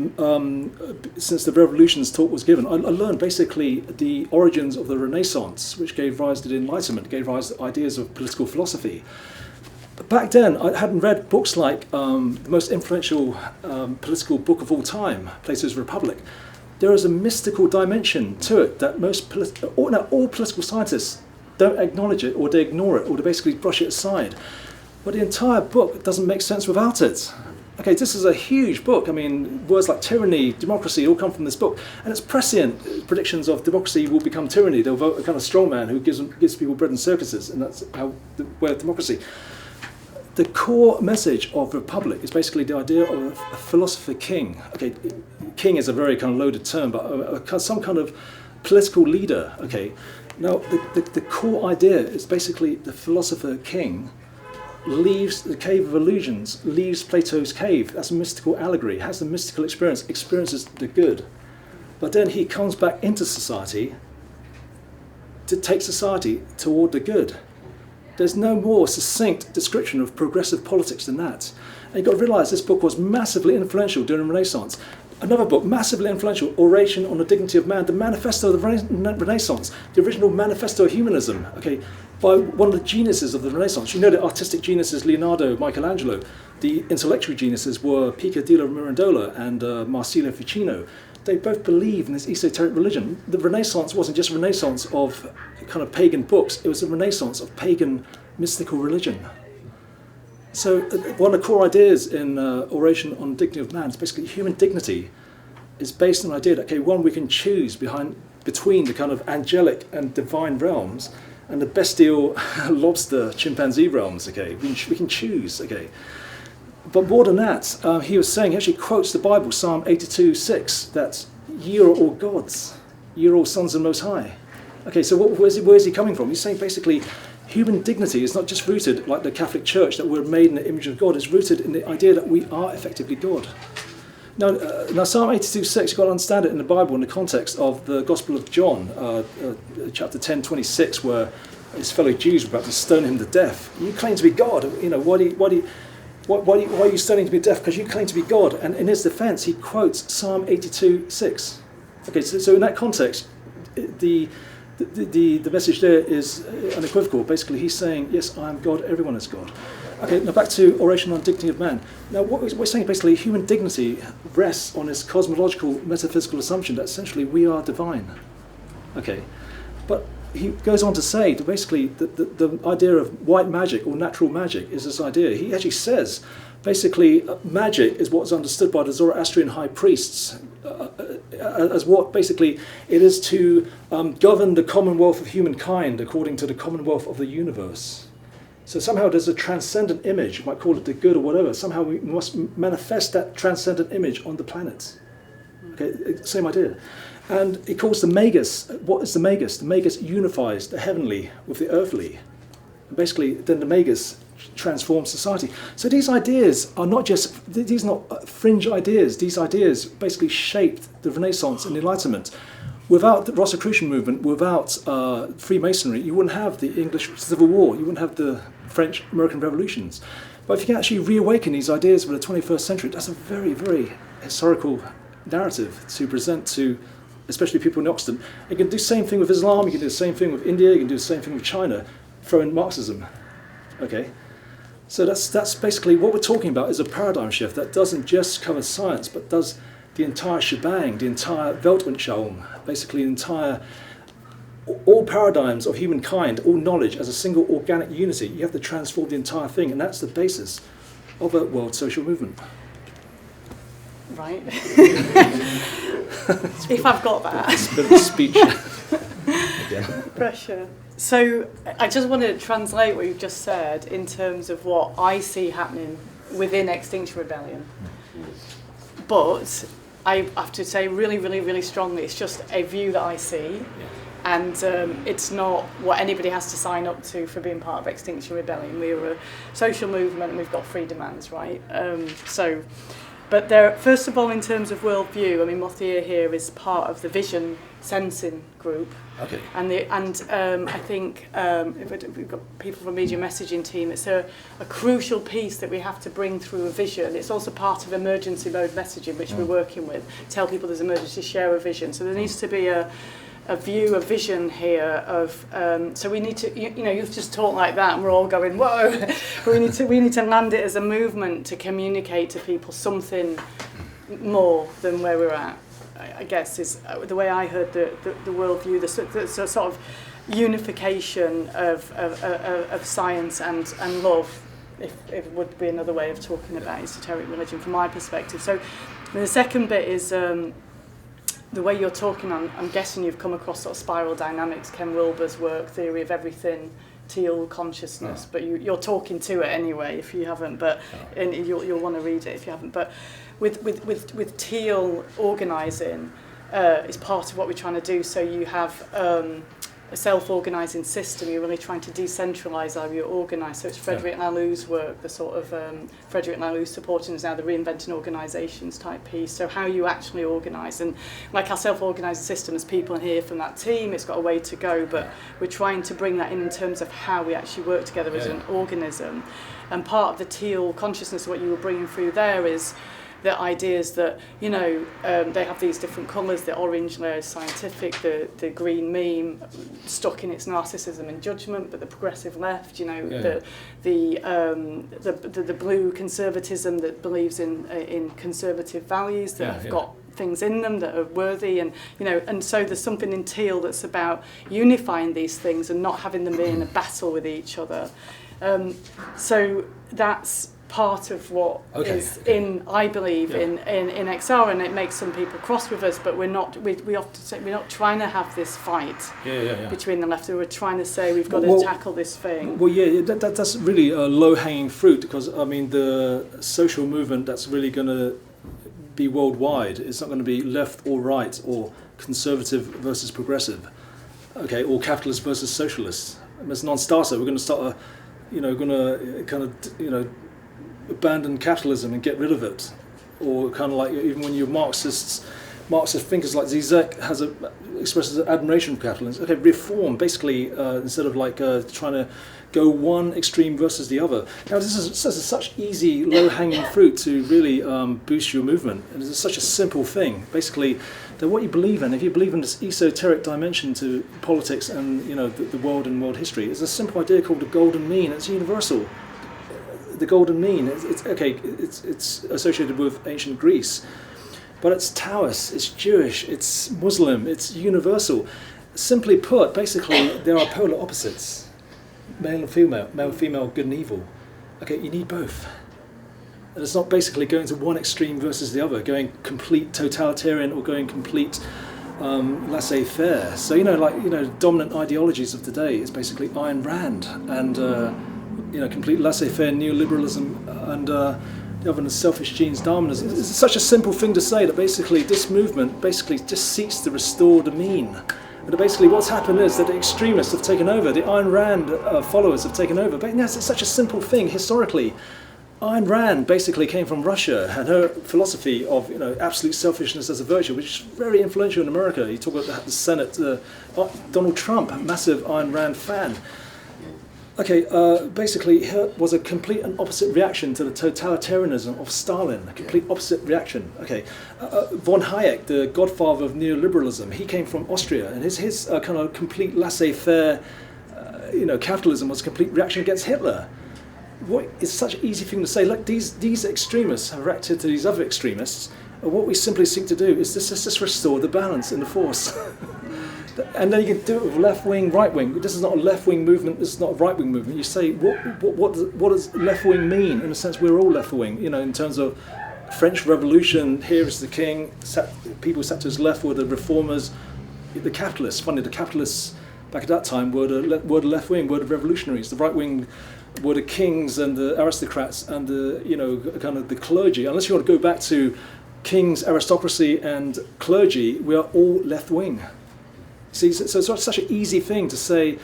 Speaker 2: since the Revolutions talk was given, I learned basically the origins of the Renaissance, which gave rise to the Enlightenment, gave rise to ideas of political philosophy. But back then, I hadn't read books like the most influential political book of all time, Plato's Republic. There is a mystical dimension to it that all political scientists don't acknowledge it, or they ignore it, or they basically brush it aside. But the entire book doesn't make sense without it. Okay, this is a huge book. I mean, words like tyranny, democracy all come from this book. And it's prescient predictions of democracy will become tyranny. They'll vote a kind of strongman who gives people bread and circuses, and that's how the way of democracy. The core message of Republic is basically the idea of a philosopher king. Okay, king is a very kind of loaded term, but some kind of political leader. Okay, now the core idea is basically the philosopher king leaves the cave of illusions, leaves Plato's cave. That's a mystical allegory, has the mystical experience, experiences the good. But then he comes back into society to take society toward the good. There's no more succinct description of progressive politics than that. And you've got to realise this book was massively influential during the Renaissance. Another book, massively influential, Oration on the Dignity of Man, the manifesto of the Renaissance, the original manifesto of humanism, okay, by one of the geniuses of the Renaissance. You know the artistic geniuses, Leonardo, Michelangelo. The intellectual geniuses were Pico della Mirandola and Marsilio Ficino. They both believe in this esoteric religion. The Renaissance wasn't just a renaissance of kind of pagan books, it was a renaissance of pagan mystical religion. So one of the core ideas in Oration on the Dignity of Man is basically human dignity is based on the idea that, okay, one, we can choose between the kind of angelic and divine realms and the bestial lobster chimpanzee realms, okay? We can choose, okay? But more than that, he was saying, he actually quotes the Bible, Psalm 82:6, that ye are all gods, ye are all sons of the Most High. Okay, so where's he coming from? He's saying basically human dignity is not just rooted, like the Catholic Church, that we're made in the image of God. It's rooted in the idea that we are effectively God. Now Psalm 82:6, you've got to understand it in the Bible in the context of the Gospel of John, chapter 10:26, where his fellow Jews were about to stone him to death. You claim to be God. You know, why are you stoning to be deaf? Because you claim to be God. And in his defense, he quotes Psalm 82:6. Okay, so in that context, the message there is unequivocal. Basically, he's saying, yes, I am God, everyone is God. Okay, now back to Oration on Dignity of Man. Now, what we're saying basically, human dignity rests on this cosmological metaphysical assumption that essentially we are divine. Okay, but he goes on to say that basically the idea of white magic or natural magic is this idea. He actually says basically magic is what's understood by the Zoroastrian high priests as what basically it is to govern the commonwealth of humankind according to the commonwealth of the universe. So somehow there's a transcendent image, you might call it the good or whatever, somehow we must manifest that transcendent image on the planet. Okay, same idea. And he calls the Magus. What is the Magus? The Magus unifies the heavenly with the earthly. And basically, then the Magus transforms society. So these ideas are not just, these are not fringe ideas. These ideas basically shaped the Renaissance and the Enlightenment. Without the Rosicrucian movement, without Freemasonry, you wouldn't have the English Civil War, you wouldn't have the French-American revolutions. But if you can actually reawaken these ideas for the 21st century, that's a very, very historical narrative to present to especially people in Occident. You can do the same thing with Islam, you can do the same thing with India, you can do the same thing with China, throw in Marxism. Okay? So that's basically what we're talking about is a paradigm shift that doesn't just cover science, but does the entire shebang, the entire Weltanschauung, basically the entire, all paradigms of humankind, all knowledge as a single organic unity. You have to transform the entire thing, and that's the basis of a world social movement.
Speaker 1: Right. If I've got that.
Speaker 2: It's a bit of speech. Again.
Speaker 1: Pressure. So I just want to translate what you've just said in terms of what I see happening within Extinction Rebellion. But I have to say really, really, really strongly, it's just a view that I see. And it's not what anybody has to sign up to for being part of Extinction Rebellion. We're a social movement and we've got free demands, right? But there, first of all, in terms of worldview, I mean, Mothier here is part of the Vision Sensing group.
Speaker 2: Okay.
Speaker 1: And I think we've got people from the media messaging team. It's a crucial piece that we have to bring through a vision. It's also part of emergency mode messaging, which we're working with. Tell people there's emergency, share a vision. So there needs to be a a view, a vision here of. So we need to, you know, you've just talked like that, and we're all going, whoa. we need to land it as a movement to communicate to people something more than where we're at. I guess is the way I heard the worldview, the sort of unification of science and love. If it would be another way of talking about esoteric religion from my perspective. So the second bit is the way you're talking, I'm guessing you've come across sort of spiral dynamics, Ken Wilber's work, Theory of Everything, teal consciousness, but you're talking to it anyway if you haven't, but and you'll want to read it if you haven't. But with teal organising is part of what we're trying to do. So you have a self-organising system. You're really trying to decentralise how you organise. So it's Frederick Laloux's work, the sort of Frederick Laloux supporting is now the reinventing organisations type piece. So how you actually organise, and like our self-organising system, as people here from that team, it's got a way to go, but we're trying to bring that in terms of how we actually work together as an organism. And part of the teal consciousness, what you were bringing through there is the ideas that, you know, they have these different colours. The orange layer is scientific, the green meme stuck in its narcissism and judgment, but the progressive left, you know, the blue conservatism that believes in conservative values that have got things in them that are worthy, and you know, and so there's something in teal that's about unifying these things and not having them be in a battle with each other. So that's part of what is in, I believe, in XR, and it makes some people cross with us, but we often say we're not trying to have this fight between the left. We're trying to say we've got to tackle this thing.
Speaker 2: Well, that's really a low-hanging fruit, because I mean the social movement that's really going to be worldwide. It's not going to be left or right, or conservative versus progressive, or capitalist versus socialist. It's non-starter. We're going to start abandon capitalism and get rid of it, or kind of like even when you're Marxist thinkers like Zizek expresses admiration for capitalism. Reform basically instead of like trying to go one extreme versus the other. Now this is such easy low-hanging fruit to really boost your movement, and it's such a simple thing. Basically, that what you believe in, if you believe in this esoteric dimension to politics and the world and world history, it's a simple idea called the golden mean. It's universal. The golden mean, it's associated with ancient Greece, but it's Taoist, it's Jewish, it's Muslim, it's universal. Simply put, basically, there are polar opposites, male and female, good and evil. You need both. And it's not basically going to one extreme versus the other, going complete totalitarian or going complete laissez-faire. So, dominant ideologies of today is basically Ayn Rand and complete laissez-faire neoliberalism and the other than selfish genes Darwinism. It's such a simple thing to say that basically this movement basically just seeks to restore the mean. And basically what's happened is that the extremists have taken over, the Ayn Rand followers have taken over. But it's such a simple thing historically. Ayn Rand basically came from Russia, and her philosophy of absolute selfishness as a virtue, which is very influential in America. You talk about the Senate, Donald Trump, massive Ayn Rand fan. Basically, here was a complete and opposite reaction to the totalitarianism of Stalin, a complete opposite reaction. Von Hayek, the godfather of neoliberalism, he came from Austria, and his kind of complete laissez-faire, capitalism was a complete reaction against Hitler. It's such an easy thing to say. Look, these extremists have reacted to these other extremists, and what we simply seek to do is just restore the balance in the force. And then you can do it with left-wing, right-wing. This is not a left-wing movement, this is not a right-wing movement. You say, what does left-wing mean? In a sense, we're all left-wing, in terms of French Revolution, here is the king, people sat to his left were the reformers, the capitalists. Funny, the capitalists back at that time were the left-wing, were the revolutionaries. The right-wing were the kings and the aristocrats and the, kind of the clergy. Unless you want to go back to kings, aristocracy and clergy, we are all left-wing. See, so it's such an easy thing to say,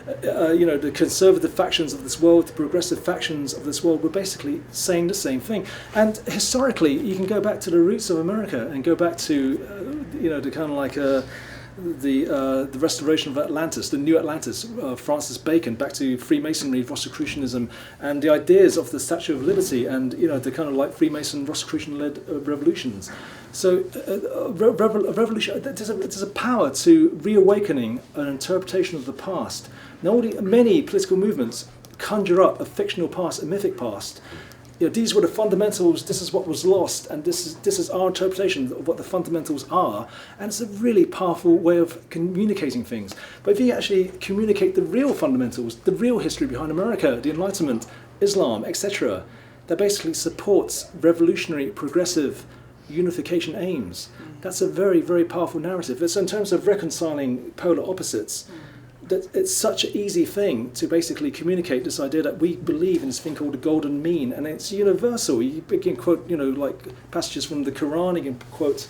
Speaker 2: the conservative factions of this world, the progressive factions of this world were basically saying the same thing. And historically, you can go back to the roots of America and go back to, the kind of like the restoration of Atlantis, the new Atlantis, Francis Bacon, back to Freemasonry, Rosicrucianism, and the ideas of the Statue of Liberty, and the kind of like Freemason Rosicrucian-led revolutions. So revolution, there's a power to reawakening an interpretation of the past. Now, many political movements conjure up a fictional past, a mythic past. These were the fundamentals, this is what was lost, and this is our interpretation of what the fundamentals are, and it's a really powerful way of communicating things. But if you actually communicate the real fundamentals, the real history behind America, the Enlightenment, Islam, etc., that basically supports revolutionary, progressive unification aims, that's a very, very powerful narrative. It's in terms of reconciling polar opposites, that it's such an easy thing to basically communicate this idea that we believe in this thing called the golden mean, and it's universal. You can quote, like passages from the Quran, you can quote,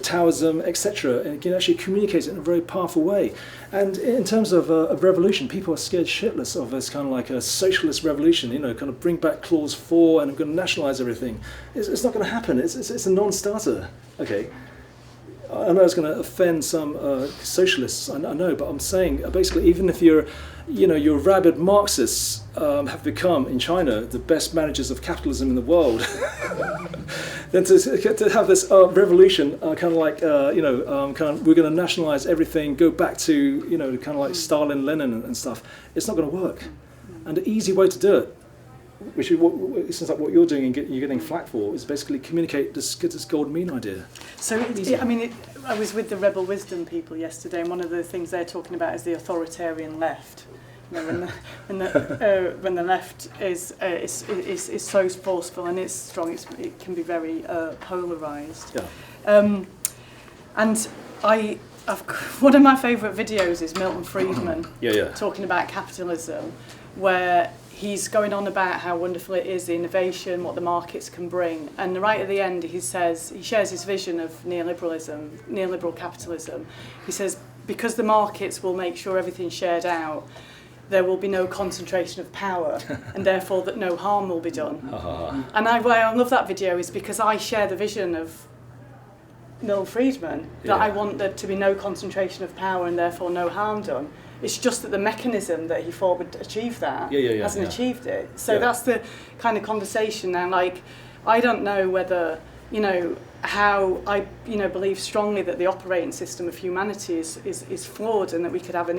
Speaker 2: Taoism, etc., and you can actually communicate it in a very powerful way. And in terms of a revolution, people are scared shitless of this kind of like a socialist revolution, kind of bring back Clause 4 and I'm going to nationalise everything. It's not going to happen. It's a non-starter. Okay. I know it's going to offend some socialists, I know, but I'm saying basically even if your rabid Marxists have become in China the best managers of capitalism in the world, then to have this revolution, kind of like we're going to nationalise everything, go back to kind of like Stalin, Lenin and stuff. It's not going to work, and the easy way to do it, which is it seems like what you're doing and you're getting flack for, is basically communicate this golden mean idea.
Speaker 1: So, I was with the Rebel Wisdom people yesterday, and one of the things they're talking about is the authoritarian left. When the left is so forceful and it's strong, it can be very polarised.
Speaker 2: Yeah.
Speaker 1: And one of my favourite videos is Milton Friedman talking about capitalism, where he's going on about how wonderful it is, the innovation, what the markets can bring. And right at the end, he shares his vision of neoliberal capitalism. He says, because the markets will make sure everything's shared out, there will be no concentration of power, and therefore that no harm will be done. And why I love that video is because I share the vision of Milton Friedman, that I want there to be no concentration of power and therefore no harm done. It's just that the mechanism that he thought would achieve that hasn't achieved it. So that's the kind of conversation now. Like, I don't know whether, how I, believe strongly that the operating system of humanity is flawed, and that we could have an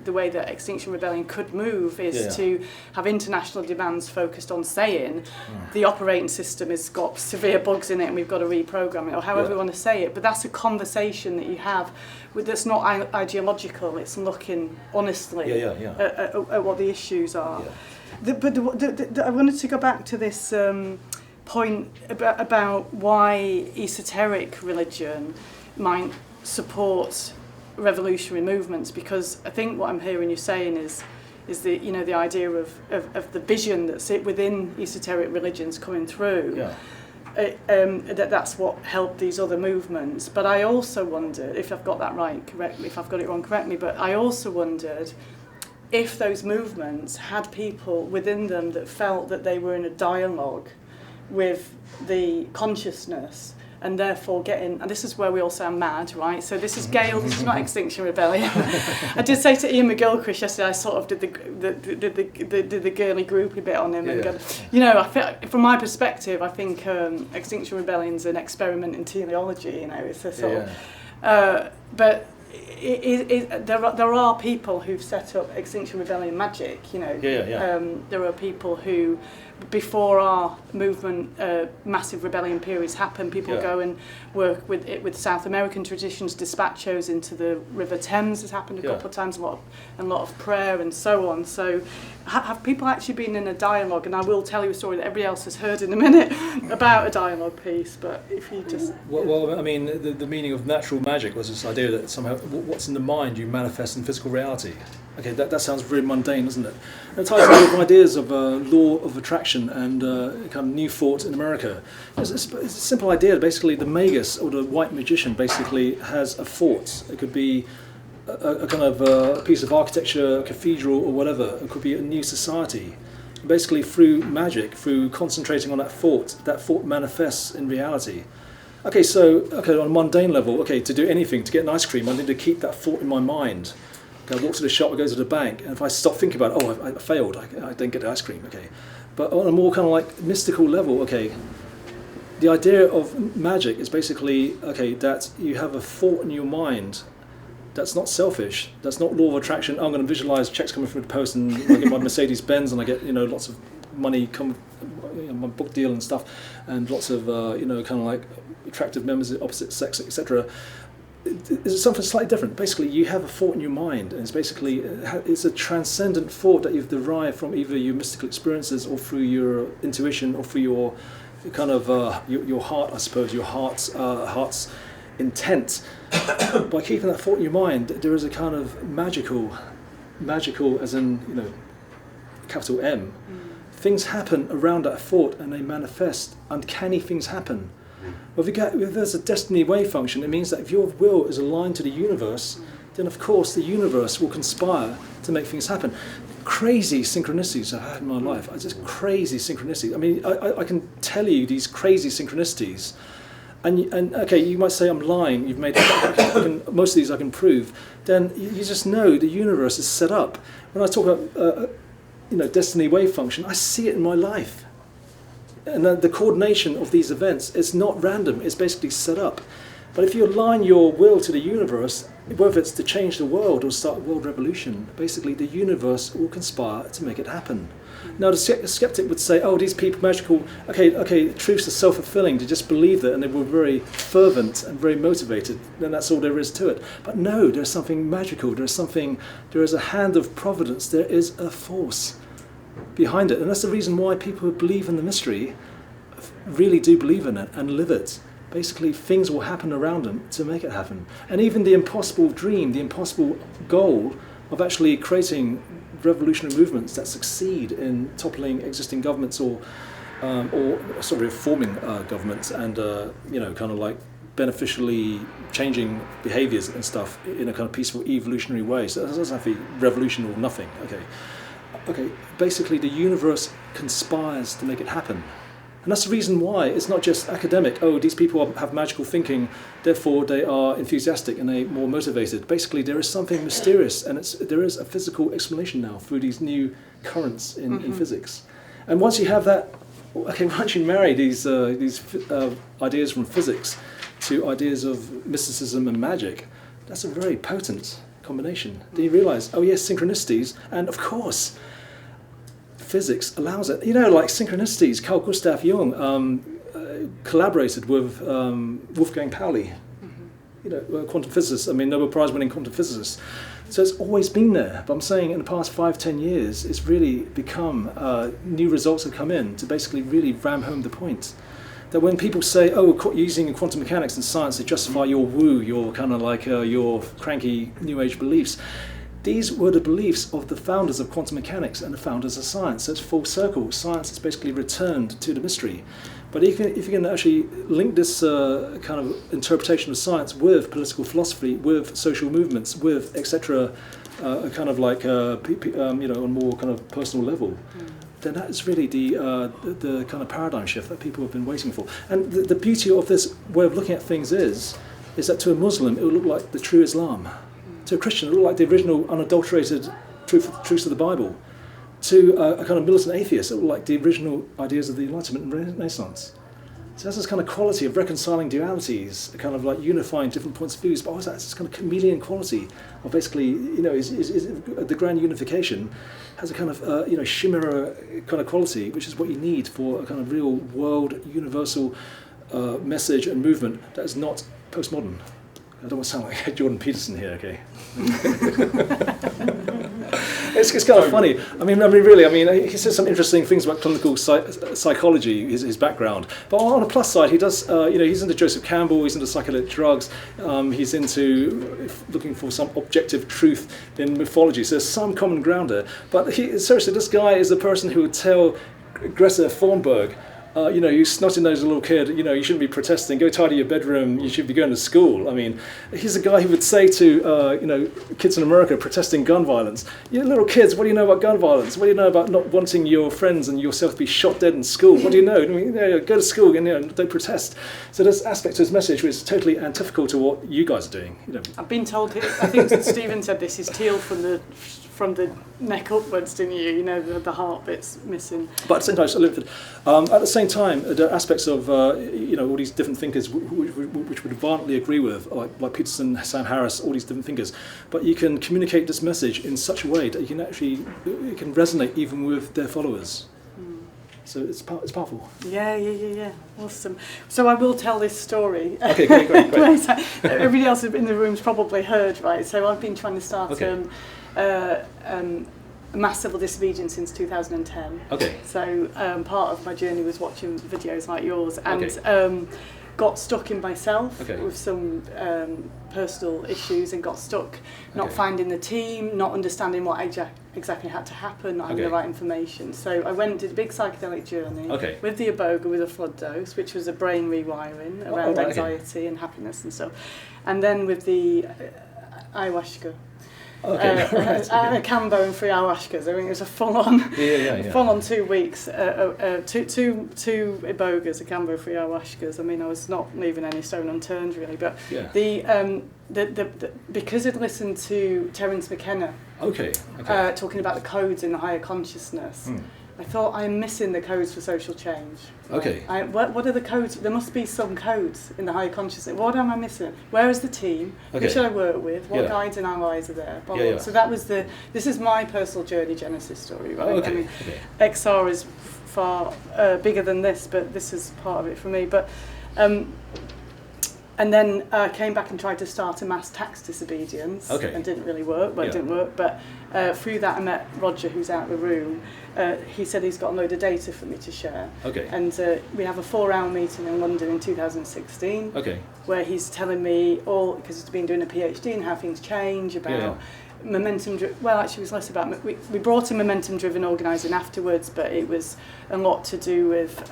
Speaker 1: the way that Extinction Rebellion could move is to have international demands focused on saying the operating system has got severe bugs in it and we've got to reprogram it, or however you want to say it. But that's a conversation that you have that's not ideological. It's looking honestly at what the issues are. I wanted to go back to this point about why esoteric religion might support revolutionary movements, because I think what I'm hearing you saying is the idea of the vision that's within esoteric religions coming through. That's what helped these other movements. But I also wondered, if I've got that right, correctly, if I've got it wrong, correct me, but I also wondered if those movements had people within them that felt that they were in a dialogue with the consciousness, and therefore and this is where we all sound mad, right? So this is Gail, this is not Extinction Rebellion. I did say to Ian McGilchrist yesterday, I sort of did the girly groupie bit on him, and I feel, from my perspective, I think Extinction Rebellion's an experiment in teleology. It's a sort of, but there are people who've set up Extinction Rebellion magic. There are people who, before our movement, massive rebellion periods happen, people go and work with South American traditions, dispatchos into the River Thames has happened a couple of times, a lot of prayer and so on. So have people actually been in a dialogue? And I will tell you a story that everybody else has heard in a minute about a dialogue piece, but if you just...
Speaker 2: Well, I mean, the meaning of natural magic was this idea that somehow what's in the mind you manifest in physical reality. Okay, that sounds very mundane, doesn't it? It ties in with ideas of law of attraction and kind of new thought in America. It's a simple idea. Basically, the magus or the white magician basically has a thought. It could be a kind of a piece of architecture, a cathedral or whatever. It could be a new society. Basically, through magic, through concentrating on that thought manifests in reality. Okay, so on a mundane level, to do anything, to get an ice cream, I need to keep that thought in my mind. Okay, I walk to the shop, I go to the bank, and if I stop thinking about it, I failed, I didn't get the ice cream. Okay, but on a more kind of like mystical level, the idea of magic is basically that you have a thought in your mind that's not selfish, that's not law of attraction. I'm going to visualize checks coming through the post, and I get my Mercedes Benz, and I get lots of money come, my book deal and stuff, and lots of kind of like attractive members of opposite sex, etc. It's something slightly different. Basically, you have a thought in your mind, and it's a transcendent thought that you've derived from either your mystical experiences or through your intuition or through your kind of your heart, I suppose, your heart's intent. By keeping that thought in your mind, there is a kind of magical as in capital M. Things happen around that thought, and they manifest. Uncanny things happen. Well, if there's a destiny wave function, it means that if your will is aligned to the universe, then of course the universe will conspire to make things happen. Crazy synchronicities I've had in my life. Just crazy synchronicities. I mean, I can tell you these crazy synchronicities, and you might say I'm lying. You've made most of these I can prove. Then you just know the universe is set up. When I talk about destiny wave function, I see it in my life. And the coordination of these events is not random, it's basically set up. But if you align your will to the universe, whether it's to change the world or start a world revolution, basically the universe will conspire to make it happen. Now the skeptic would say, oh, these people magical, truths are self-fulfilling, they just believed it and they were very fervent and very motivated, then that's all there is to it. But no, there's something magical, there is a hand of providence, there is a force behind it. And that's the reason why people who believe in the mystery really do believe in it and live it. Basically, things will happen around them to make it happen. And even the impossible dream, the impossible goal of actually creating revolutionary movements that succeed in toppling existing governments or sort of reforming governments and kind of like beneficially changing behaviors and stuff in a kind of peaceful evolutionary way. So it doesn't have to be revolution or nothing. Basically the universe conspires to make it happen. And that's the reason why it's not just academic, these people have magical thinking, therefore they are enthusiastic and they're more motivated. Basically there is something mysterious, and there is a physical explanation now through these new currents in physics. And once you have that, once you marry these ideas from physics to ideas of mysticism and magic, that's a very potent combination. Then you realise, synchronicities, and of course, physics allows it. Like synchronicities, Carl Gustav Jung collaborated with Wolfgang Pauli, quantum physicist, Nobel Prize winning quantum physicist. So it's always been there. But I'm saying in the past 5-10 years, it's really become, new results have come in to basically really ram home the point. That when people say, using quantum mechanics and science to justify your woo, your kind of like your cranky new age beliefs, these were the beliefs of the founders of quantum mechanics and the founders of science. So it's full circle. Science has basically returned to the mystery. But if you can actually link this kind of interpretation of science with political philosophy, with social movements, with etc., kind of like on a more kind of personal level, then that is really the kind of paradigm shift that people have been waiting for. And the beauty of this way of looking at things is that to a Muslim it will look like the true Islam. To a Christian it will look like the original unadulterated truths of the Bible. To a kind of militant atheist it will look like the original ideas of the Enlightenment and Renaissance. So that's this kind of quality of reconciling dualities, kind of like unifying different points of views, but also that's this kind of chameleon quality of basically, is the grand unification has a kind of, chimera kind of quality, which is what you need for a kind of real world, universal message and movement that is not postmodern. I don't want to sound like Jordan Peterson here, okay? It's kind of funny. Really, he says some interesting things about clinical psychology, his background. But on the plus side, he does, he's into Joseph Campbell, he's into psychedelic drugs, he's into looking for some objective truth in mythology. So there's some common ground there. But seriously, this guy is the person who would tell Greta Thunberg, you snotty-nosed little kid, you shouldn't be protesting, go tidy your bedroom, you should be going to school. I mean, he's a guy who would say to, kids in America protesting gun violence, you little kids, what do you know about gun violence? What do you know about not wanting your friends and yourself to be shot dead in school? What do you know? I mean, go to school and don't protest. So there's aspects of his message which is totally antithetical to what you guys are doing.
Speaker 1: I've been told, I think Stephen said this is teal from the neck upwards, didn't you? The heart bit's missing.
Speaker 2: But at the same time, there are aspects of all these different thinkers which would violently agree with, like Peterson, Sam Harris, all these different thinkers. But you can communicate this message in such a way that it can resonate even with their followers. So it's powerful.
Speaker 1: Yeah. Awesome. So I will tell this story.
Speaker 2: Okay, great.
Speaker 1: Everybody else in the room's probably heard, right? So I've been trying to start mass civil disobedience since 2010.
Speaker 2: Okay.
Speaker 1: So part of my journey was watching videos like yours and got stuck in myself with some personal issues and got stuck not finding the team, not understanding what exactly had to happen, not having the right information. So I did a big psychedelic journey with the iboga with a flood dose, which was a brain rewiring around anxiety and happiness and stuff. And then with the ayahuasca. A Cambo and 3 ayahuascas. I mean, it was a full-on 2 weeks. Two ibogas, a Cambo, 3 ayahuascas. I mean, I was not leaving any stone unturned really. But the because I'd listened to Terence McKenna, talking about the codes in the higher consciousness. I thought I'm missing the codes for social change.
Speaker 2: Okay.
Speaker 1: What are the codes? There must be some codes in the higher consciousness. What am I missing? Where is the team? Who should I work with? What guides and allies are there? Blah, blah. So that was this is my personal journey genesis story, right? I mean, XR is far bigger than this, but this is part of it for me. But and then came back and tried to start a mass tax disobedience and didn't really work. Well, it didn't work, but through that I met Roger, who's out of the room. He said he's got a load of data for me to share. And we have a 4-hour meeting in London in 2016 where he's telling me because he's been doing a PhD in how things change, about momentum. Well, actually, it was less about. We brought in momentum-driven organising afterwards, but it was a lot to do with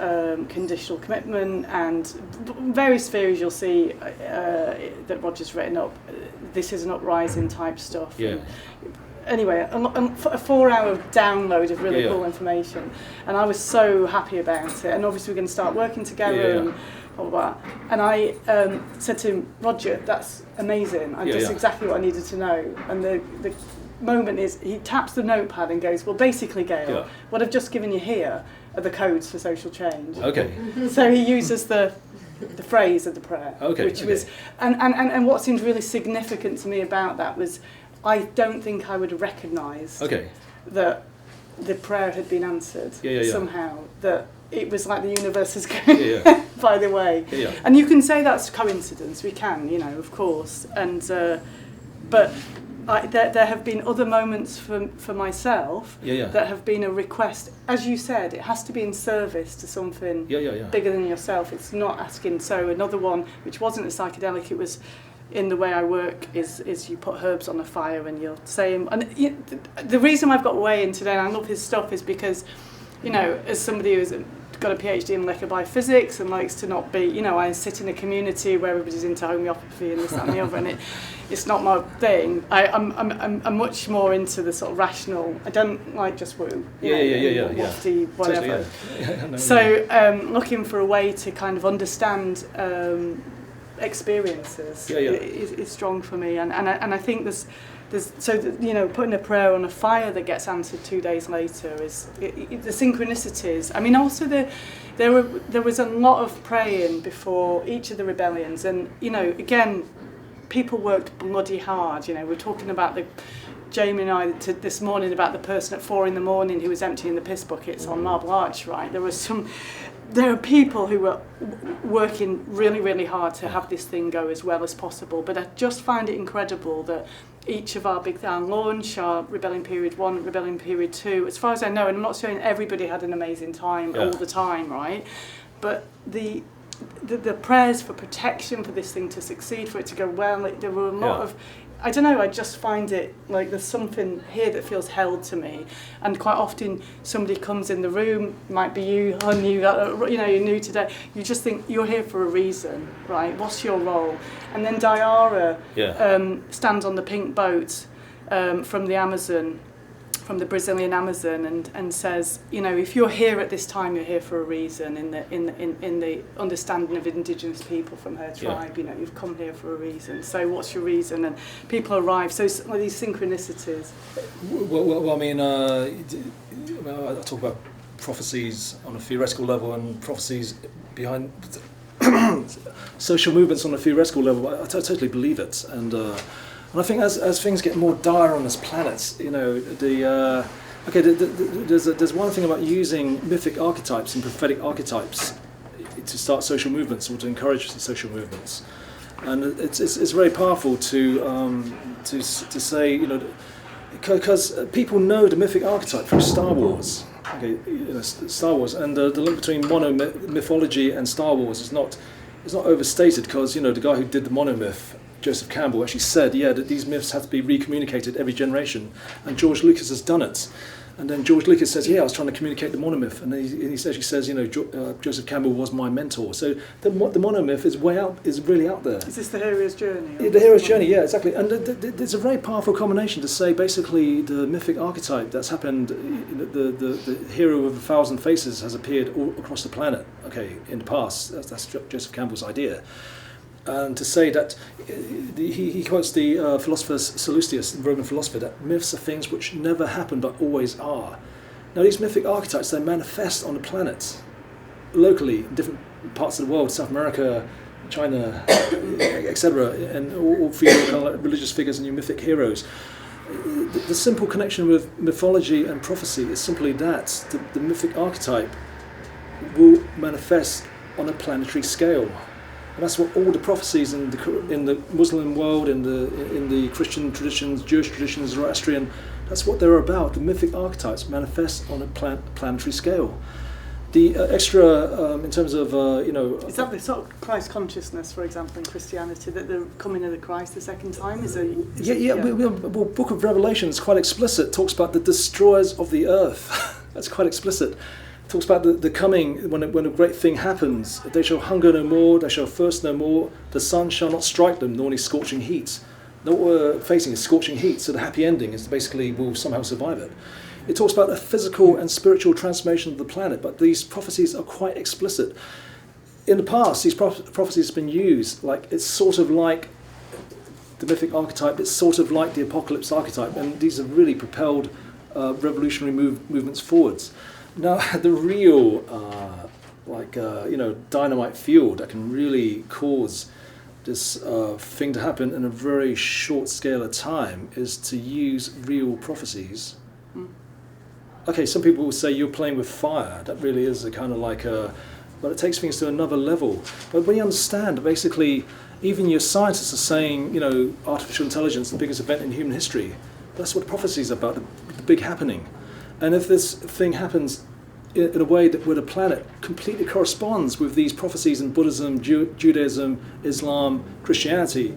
Speaker 1: conditional commitment and various theories you'll see that Roger's written up. This is an uprising type stuff. Anyway, a 4-hour download of really cool information, and I was so happy about it. And obviously, we're going to start working together and blah, blah, blah. And I said to him, Roger, that's amazing. That's exactly what I needed to know. And the moment is, he taps the notepad and goes, well, basically, Gail, what I've just given you here are the codes for social change. So he uses the phrase of the prayer, which was, and what seemed really significant to me about that was, I don't think I would have recognised that the prayer had been answered somehow, that it was like the universe is going by the way. And you can say that's coincidence, we can, of course. And but there have been other moments for myself that have been a request. As you said, it has to be in service to something bigger than yourself. It's not asking. So another one, which wasn't a psychedelic, it was in the way I work, is you put herbs on a fire and you'll say them. And the reason I've got Wai in today, and I love his stuff, is because, as somebody who's got a PhD in molecular biophysics and likes to not be, I sit in a community where everybody's into homeopathy and this, that and the other, and it's not my thing. I'm much more into the sort of rational. I don't like just woo. Wafty, whatever. So looking for a way to kind of understand experiences is strong for me, and I think there's putting a prayer on a fire that gets answered 2 days later is the synchronicities. I mean, also there was a lot of praying before each of the rebellions, and again, people worked bloody hard. We're talking about Jamie and I this morning about the person at 4 a.m. who was emptying the piss buckets on Marble Arch, right? There are people who were working really, really hard to have this thing go as well as possible, but I just find it incredible that each of our launch, our Rebellion Period 1, Rebellion Period 2, as far as I know, and I'm not saying everybody had an amazing time all the time, right? But the prayers for protection, for this thing to succeed, for it to go well, there were a lot of I don't know, I just find it like there's something here that feels held to me, and quite often somebody comes in the room, might be you, you're new today, you just think you're here for a reason, right? What's your role? And then Diara stands on the pink boat from the Amazon, from the Brazilian Amazon, and says, if you're here at this time, you're here for a reason. In the understanding of indigenous people from her tribe, you've come here for a reason. So what's your reason? And people arrive. So these synchronicities.
Speaker 2: Well, I mean, I talk about prophecies on a theoretical level and prophecies behind social movements on a theoretical level. I totally believe it, and I think as things get more dire on this planet, there's one thing about using mythic archetypes and prophetic archetypes to start social movements or to encourage social movements, and it's very powerful to say, because people know the mythic archetype through Star Wars. Star Wars, and the link between monomythology and Star Wars is not overstated, because the guy who did the monomyth, Joseph Campbell, actually said, that these myths have to be recommunicated every generation, and George Lucas has done it. And then George Lucas says, I was trying to communicate the monomyth, and he says, Joseph Campbell was my mentor. So the monomyth is really out there.
Speaker 1: Is this the hero's journey?
Speaker 2: The hero's journey, yeah, exactly. And it's a very powerful combination to say, basically, the mythic archetype that's happened, the hero of 1,000 faces has appeared all across the planet, in the past. That's Joseph Campbell's idea. And to say that, he quotes the philosopher Sallustius, the Roman philosopher, that myths are things which never happen but always are. Now these mythic archetypes, they manifest on the planet, locally, in different parts of the world, South America, China, etc., and all through kind of like religious figures and your mythic heroes. The simple connection with mythology and prophecy is simply that the mythic archetype will manifest on a planetary scale. And that's what all the prophecies in the Muslim world, in the Christian traditions, Jewish traditions, Zoroastrian, that's what they're about. The mythic archetypes manifest on a planetary scale. The extra, in terms of,
Speaker 1: Is that the sort of Christ consciousness, for example, in Christianity, that the coming of the Christ the second time is a...
Speaker 2: Well, Book of Revelation is quite explicit, talks about the destroyers of the earth. That's quite explicit. Talks about the coming, when a great thing happens. They shall hunger no more, they shall thirst no more, the sun shall not strike them, nor any scorching heat. What we're facing is scorching heat, so the happy ending is basically we'll somehow survive it. It talks about the physical and spiritual transformation of the planet, but these prophecies are quite explicit. In the past, these prophecies have been used, it's sort of like the mythic archetype, it's sort of like the apocalypse archetype, and these have really propelled revolutionary movements forwards. Now, the real, dynamite fuel that can really cause this thing to happen in a very short scale of time is to use real prophecies. Okay, some people will say you're playing with fire. That really is a kind of but it takes things to another level. But when you understand, basically, even your scientists are saying, artificial intelligence, the biggest event in human history. That's what prophecy is about, the big happening. And if this thing happens in a way where the planet completely corresponds with these prophecies in Buddhism, Judaism, Islam, Christianity,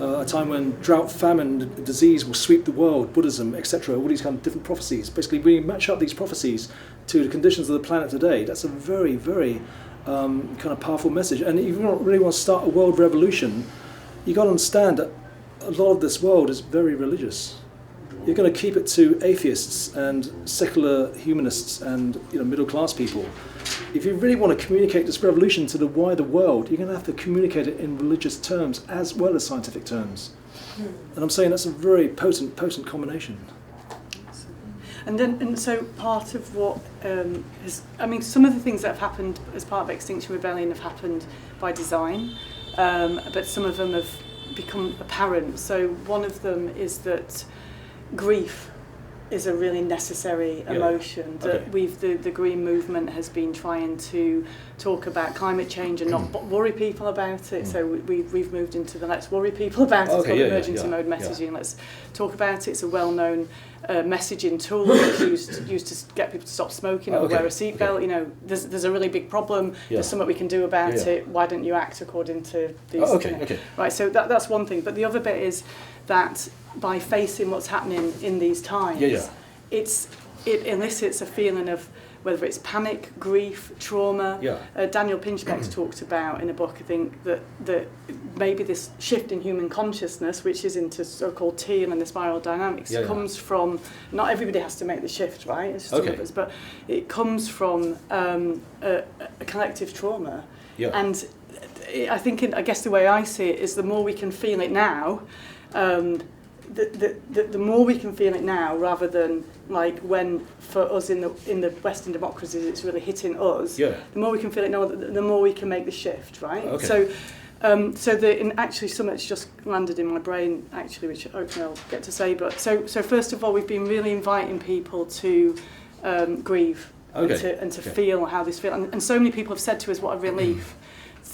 Speaker 2: a time when drought, famine, disease will sweep the world, Buddhism, etc., all these kind of different prophecies. Basically, when you match up these prophecies to the conditions of the planet today, that's a very, very kind of powerful message. And if you really want to start a world revolution, you've got to understand that a lot of this world is very religious. You're going to keep it to atheists and secular humanists and middle class people. If you really want to communicate this revolution to the wider world, you're going to have to communicate it in religious terms as well as scientific terms. And I'm saying that's a very potent combination.
Speaker 1: And so part of what some of the things that have happened as part of Extinction Rebellion have happened by design, but some of them have become apparent. So one of them is that grief is a really necessary emotion that the green movement has been trying to talk about climate change and not worry people about it. So we've moved into the let's worry people about it. It's called emergency mode messaging. Let's talk about it. It's a well-known messaging tool that's used to get people to stop smoking or wear a seatbelt. You know, there's a really big problem. There's something we can do about it. Why don't you act according to these? Right. So that's one thing. But the other bit is that by facing what's happening in these times, it elicits a feeling of whether it's panic, grief, trauma. Daniel Pinchbeck's talked about in a book, I think, that maybe this shift in human consciousness, which is into so-called teal and the spiral dynamics, comes from, not everybody has to make the shift, right? It's some of us, but it comes from a collective trauma. And I think, I guess the way I see it is the more we can feel it now, the more we can feel it now, rather than like when for us in the Western democracies it's really hitting us. The more we can feel it now, the more we can make the shift, right? So actually something's just landed in my brain actually, which hopefully I'll get to say. But so first of all, we've been really inviting people to grieve and to feel how this feels, and so many people have said to us what a relief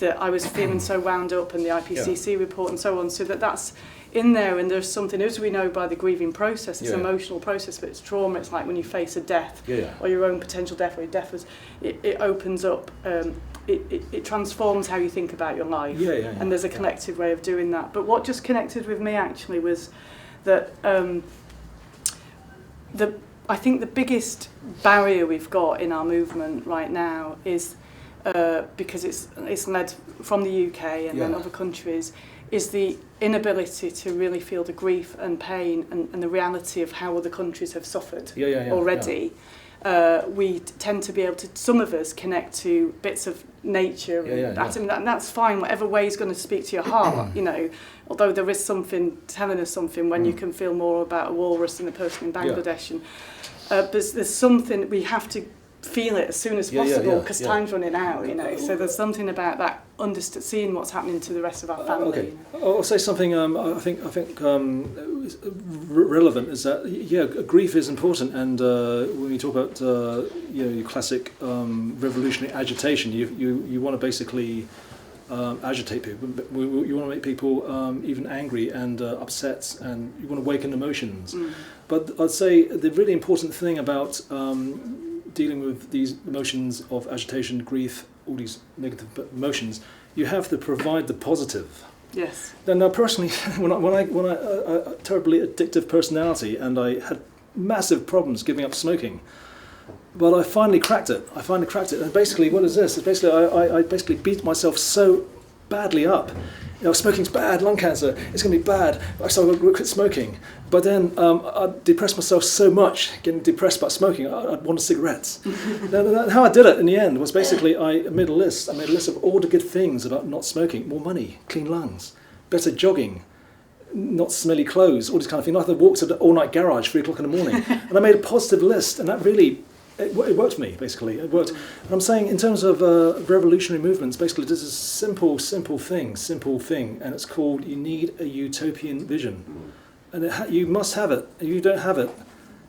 Speaker 1: that I was feeling so wound up, and the IPCC report and so on. So that's in there, and there's something, as we know by the grieving process, it's an emotional process, but it's trauma. It's like when you face a death or your own potential death, or your death was, it opens up, it transforms how you think about your life. And there's a collective way of doing that. But what just connected with me actually was that I think the biggest barrier we've got in our movement right now is because it's led from the UK and then other countries, is the inability to really feel the grief and pain and the reality of how other countries have suffered already. We tend to be able to, some of us, connect to bits of nature and that's fine, whatever way is going to speak to your heart, you know, although there is something telling us something when you can feel more about a walrus than the person in Bangladesh. And there's something, we have to feel it as soon as possible because time's running out, you know. So there's something about that, seeing what's happening to the rest of our family. You know?
Speaker 2: I'll say something. I think relevant is that grief is important, and when we talk about your classic revolutionary agitation, you want to basically agitate people. You want to make people even angry and upset, and you want to awaken emotions. But I'd say the really important thing about dealing with these emotions of agitation, grief, all these negative emotions, you have to provide the positive.
Speaker 1: Yes.
Speaker 2: Now personally, when I a terribly addictive personality, and I had massive problems giving up smoking, but I finally cracked it. And basically, what is this? It's basically I basically beat myself so badly up. You know, smoking's bad, lung cancer, it's going to be bad, so I quit smoking. But then I depressed myself so much, getting depressed about smoking, I wanted cigarettes. Now, how I did it in the end was basically I made a list of all the good things about not smoking: more money, clean lungs, better jogging, not smelly clothes, all this kind of thing. I had to walk to the all-night garage 3 o'clock in the morning. And I made a positive list, and that really, it worked for me, basically. It worked. And I'm saying, in terms of revolutionary movements, basically, this is a simple thing, and it's called, you need a utopian vision. And you must have it. If you don't have it,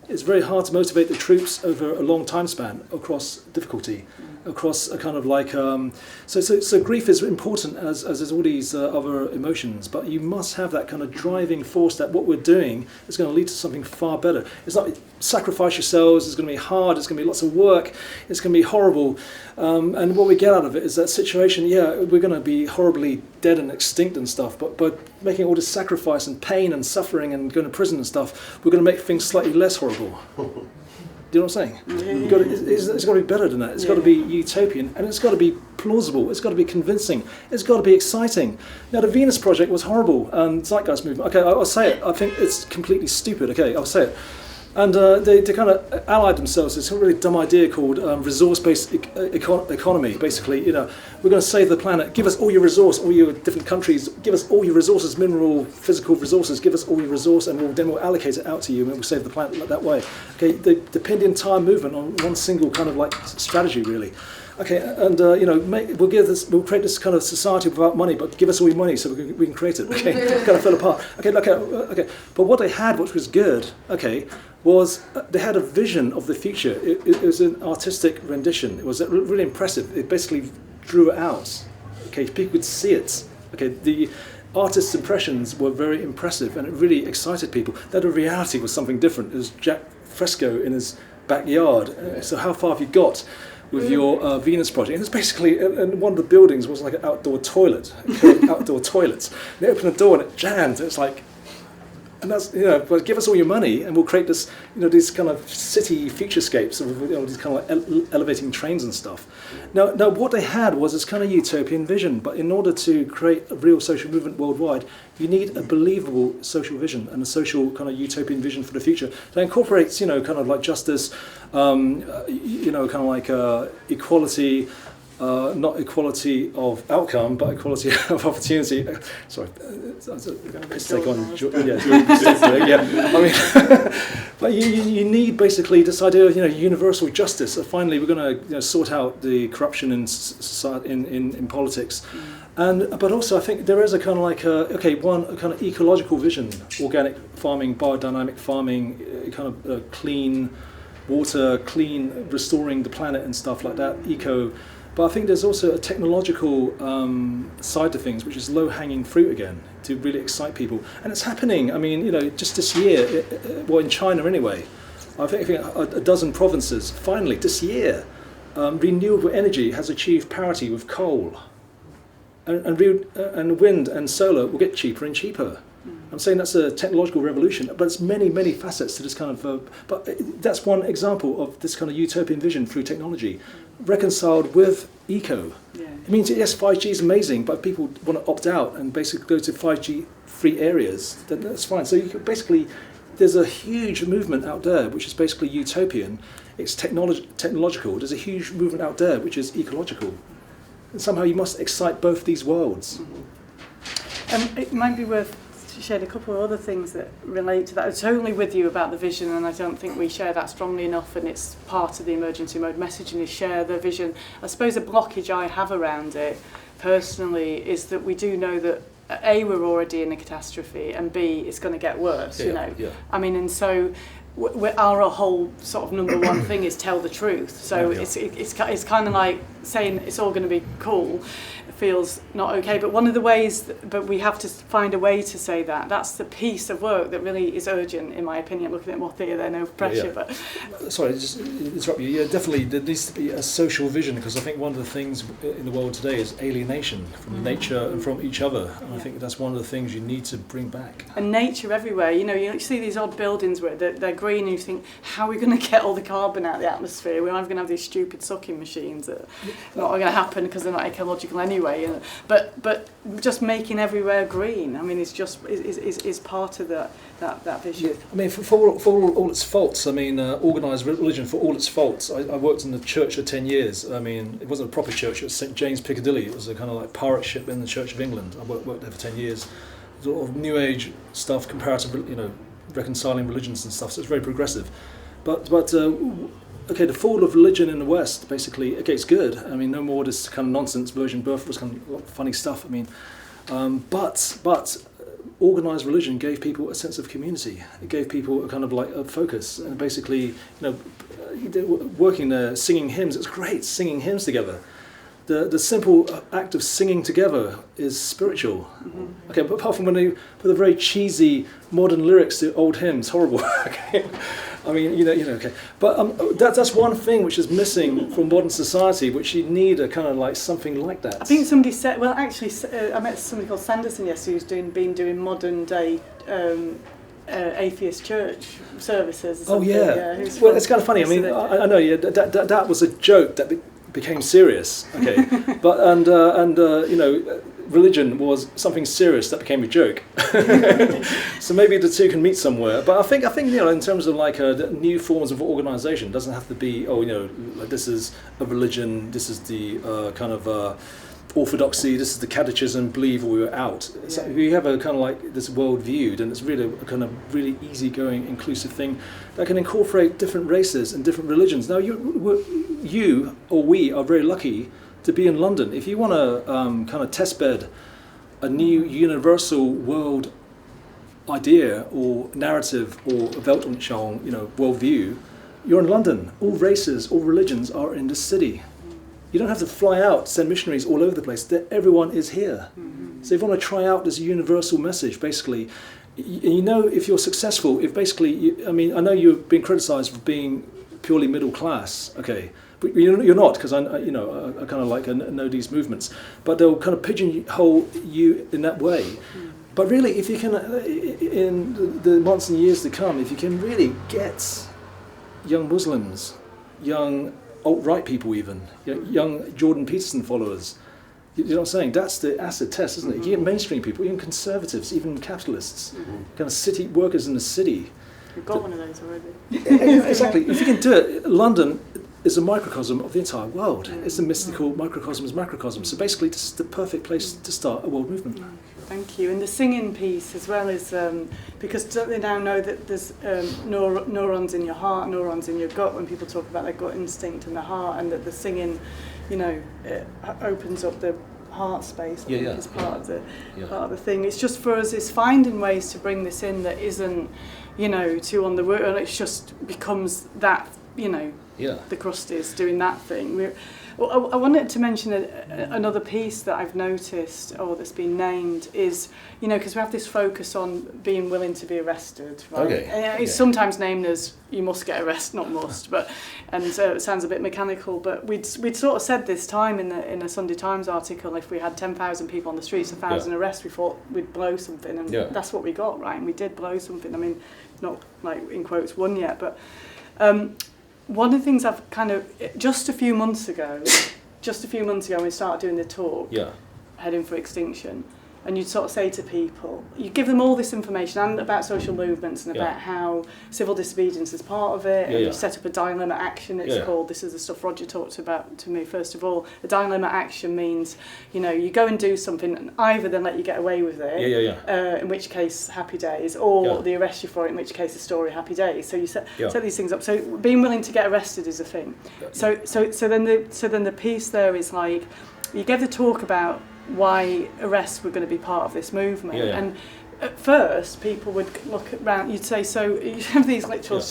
Speaker 2: it's very hard to motivate the troops over a long time span across difficulty, across a kind of like... So grief is important, as is all these other emotions, but you must have that kind of driving force that what we're doing is going to lead to something far better. It's not sacrifice yourselves, it's going to be hard, it's going to be lots of work, it's going to be horrible. And what we get out of it is that situation, we're going to be horribly dead and extinct and stuff, but by making all this sacrifice and pain and suffering and going to prison and stuff, we're going to make things slightly less horrible. Do you know what I'm saying? It's got to be better than that. It's got to be utopian, and it's got to be plausible. It's got to be convincing. It's got to be exciting. Now, the Venus Project was horrible, and Zeitgeist movement. Okay, I'll say it. I think it's completely stupid. Okay, I'll say it. And they kind of allied themselves to this really dumb idea called resource-based economy. Basically, you know, we're going to save the planet. Give us all your resource, all your different countries. Give us all your resources, mineral, physical resources. Give us all your resource, and we'll allocate it out to you, and we'll save the planet that way. Okay, the Pindian time movement on one single kind of like strategy, really. Okay, and we'll create this kind of society without money, but give us all your money so we can create it. Okay, kind of fell apart. Okay. But what they had, which was good, okay, was they had a vision of the future. It was an artistic rendition. It was really impressive. It basically drew it out. Okay, people could see it. Okay, the artist's impressions were very impressive, and it really excited people. That the reality was something different. It was Jack Fresco in his backyard. So how far have you got with your Venus project? And it's basically, and one of the buildings was like an outdoor toilet, outdoor toilets. They opened the door and it jammed. It's like, and that's, but give us all your money and we'll create this, these kind of city futurescapes of these kind of like elevating trains and stuff. Now what they had was this kind of utopian vision, but in order to create a real social movement worldwide, you need a believable social vision and a social kind of utopian vision for the future that incorporates, kind of like justice, kind of like equality. Not equality of outcome, but equality of opportunity. Sorry, mistake on yeah. I mean, but you need basically this idea of universal justice. So finally, we're going to sort out the corruption in society, in politics, but also I think there is a kind of like a kind of ecological vision: organic farming, biodynamic farming, kind of clean water, clean restoring the planet and stuff like that. But I think there's also a technological side to things, which is low-hanging fruit again, to really excite people. And it's happening. I mean, just this year, in China anyway, I think a dozen provinces, finally, this year, renewable energy has achieved parity with coal. And wind and solar will get cheaper and cheaper. I'm saying that's a technological revolution, but it's many, many facets to this kind of... but that's one example of this kind of utopian vision through technology, reconciled with eco. Yeah. It means, yes, 5G is amazing, but people want to opt out and basically go to 5G-free areas, then that's fine. So you can basically, there's a huge movement out there, which is basically utopian. It's technological. There's a huge movement out there, which is ecological. And somehow you must excite both these worlds.
Speaker 1: It might be worth sharing a couple of other things that relate to that. I'm totally with you about the vision, and I don't think we share that strongly enough, and it's part of the emergency mode messaging is share the vision. I suppose a blockage I have around it personally is that we do know that A, we're already in a catastrophe, and B, it's going to get worse, Yeah. I mean, and so our whole sort of number one thing is tell the truth. So it's kind of like saying it's all going to be cool. It feels not okay. But one of the ways, but we have to find a way to say that. That's the piece of work that really is urgent, in my opinion. Looking at more theatre there, no pressure. Yeah.
Speaker 2: But sorry, just interrupt you. Yeah, definitely there needs to be a social vision, because I think one of the things in the world today is alienation from nature and from each other. And I think that's one of the things you need to bring back. And
Speaker 1: nature everywhere. You see these odd buildings where they're green, and you think, how are we going to get all the carbon out of the atmosphere? We're either going to have these stupid sucking machines that are not going to happen because they're not ecological anyway. But just making everywhere green, I mean, it's just is part of that vision.
Speaker 2: Yeah. I mean, for all its faults, I mean, organised religion for all its faults. I worked in the church for 10 years. I mean, it wasn't a proper church. It was St James Piccadilly. It was a kind of like pirate ship in the Church of England. I worked there for 10 years. Sort of New Age stuff, comparative, reconciling religions and stuff. So it's very progressive. But the fall of religion in the West, basically, it's good. I mean, no more this kind of nonsense. Virgin birth was kind of funny stuff. I mean, but organised religion gave people a sense of community. It gave people a kind of like a focus, and basically, working there, singing hymns. It's great singing hymns together. The simple act of singing together is spiritual. Mm-hmm. Okay, but apart from when they put the very cheesy modern lyrics to old hymns, horrible. Okay, I mean, okay. But that's one thing which is missing from modern society, which you need a kind of like something like that.
Speaker 1: I think somebody said, well, actually, I met somebody called Sanderson yesterday who's been doing modern day atheist church services. Or something.
Speaker 2: Oh yeah. Well, it's kind of funny. I mean, I know. Yeah, that was a joke that became serious. Okay, but religion was something serious that became a joke. So maybe the two can meet somewhere. But I think in terms of like new forms of organisation, it doesn't have to be like this is a religion. This is the kind of orthodoxy, this is the catechism, believe or we're out. So if you have a kind of like this world view, then it's really a kind of really easygoing, inclusive thing that can incorporate different races and different religions. Now, you or we are very lucky to be in London. If you want to kind of testbed a new universal world idea or narrative or Weltanschauung, worldview, you're in London. All races, all religions are in this city. You don't have to fly out, send missionaries all over the place. Everyone is here. Mm-hmm. So if you want to try out this universal message, basically, if you're successful, if basically, I know you've been criticised for being purely middle class, okay, but you're not, because I kind of like know these movements, but they'll kind of pigeonhole you in that way. Mm. But really, if you can, in the months and years to come, if you can really get young Muslims, young alt-right people even, young Jordan Peterson followers, you know what I'm saying? That's the acid test, isn't it? You get mainstream people, even conservatives, even capitalists, kind of city workers in the city.
Speaker 1: You've got one of those already.
Speaker 2: Exactly. If you can do it, London is a microcosm of the entire world. It's a mystical macrocosm. So basically, this is the perfect place to start a world movement.
Speaker 1: Thank you. And the singing piece as well is, because don't they now know that there's neurons in your heart, neurons in your gut, when people talk about their gut instinct and the heart, and that the singing, it opens up the heart space. I think is part of the thing. It's just for us is finding ways to bring this in that isn't, too on the word, and it just becomes that, the crusties doing that thing. I wanted to mention another piece that I've noticed, or that's been named, is, because we have this focus on being willing to be arrested, right?
Speaker 3: Okay.
Speaker 1: It's sometimes named as you must get arrested, not must, and so it sounds a bit mechanical, but we'd sort of said this time in a Sunday Times article, if we had 10,000 people on the streets, 1,000 arrests, we thought we'd blow something, and that's what we got, right? And we did blow something. I mean, not like in quotes won yet, but one of the things I've kind of, just a few months ago, when we started doing the talk, heading for extinction, and you'd sort of say to people, you give them all this information and about social movements and about how civil disobedience is part of it, and you set up a dilemma action, it's called, this is the stuff Roger talked about to me first of all. A dilemma action means, you go and do something and either they let you get away with it, in which case happy days, or they arrest you for it, in which case the story happy days. So you set these things up. So being willing to get arrested is a thing. So then the piece there is like, you gave the talk about why arrests were going to be part of this movement, and at first people would look around, you'd say, so you have these literal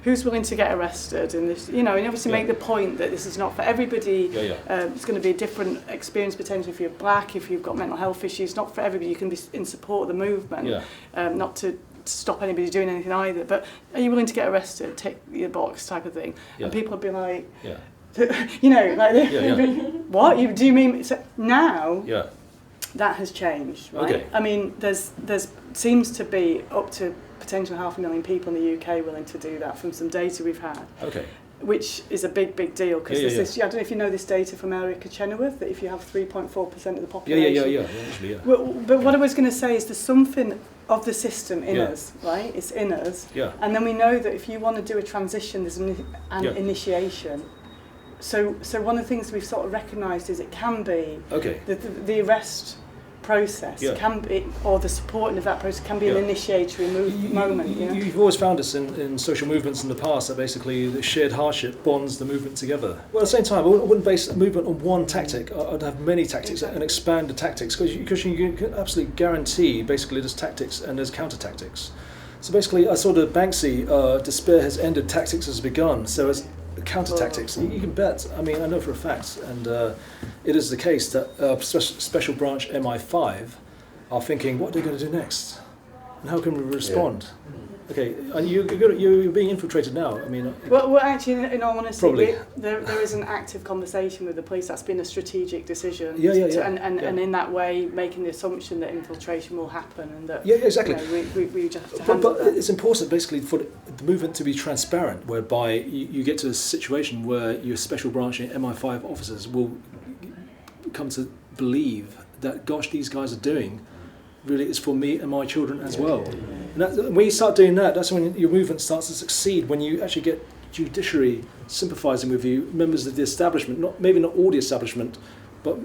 Speaker 1: who's willing to get arrested in this, and obviously make the point that this is not for everybody. It's going to be a different experience potentially if you're black, if you've got mental health issues, not for everybody. You can be in support of the movement, not to stop anybody doing anything either, but are you willing to get arrested, tick your box type of thing? And people would be like, what? Do you mean? So now that has changed, right?
Speaker 2: Okay.
Speaker 1: I mean, there's seems to be up to potentially 500,000 people in the UK willing to do that from some data we've had.
Speaker 2: Okay.
Speaker 1: Which is a big deal, because this. I don't know if you know this data from Erica Chenoweth, that if you have 3.4% of the population. Well, but what I was going to say is there's something of the system in us, right? It's in us.
Speaker 2: Yeah.
Speaker 1: And then we know that if you want to do a transition, there's an initiation. So one of the things we've sort of recognised is it can be the arrest process can be, or the supporting of that process can be an initiatory moment.
Speaker 2: You've always found this in social movements in the past, that basically the shared hardship bonds the movement together. Well, at the same time, I wouldn't base a movement on one tactic. I'd have many tactics and expand the tactics, because you can absolutely guarantee basically there's tactics and there's counter tactics. So basically, I saw the Banksy, despair has ended, tactics has begun. So as counter tactics, you can bet. I mean, I know for a fact, and it is the case that Special Branch MI5 are thinking, what are they going to do next, and how can we respond? Okay, and you're being infiltrated now. I mean,
Speaker 1: well, actually, in all honesty,
Speaker 2: probably
Speaker 1: there is an active conversation with the police. That's been a strategic decision. And in that way, making the assumption that infiltration will happen, and that
Speaker 2: exactly.
Speaker 1: We just have to handle
Speaker 2: but
Speaker 1: that.
Speaker 2: It's important basically for the movement to be transparent, whereby you get to a situation where your Special Branch and MI5 officers will come to believe that, gosh, these guys are doing really is for me and my children as well. And when you start doing that, that's when your movement starts to succeed, when you actually get judiciary sympathising with you, members of the establishment, maybe not all the establishment, but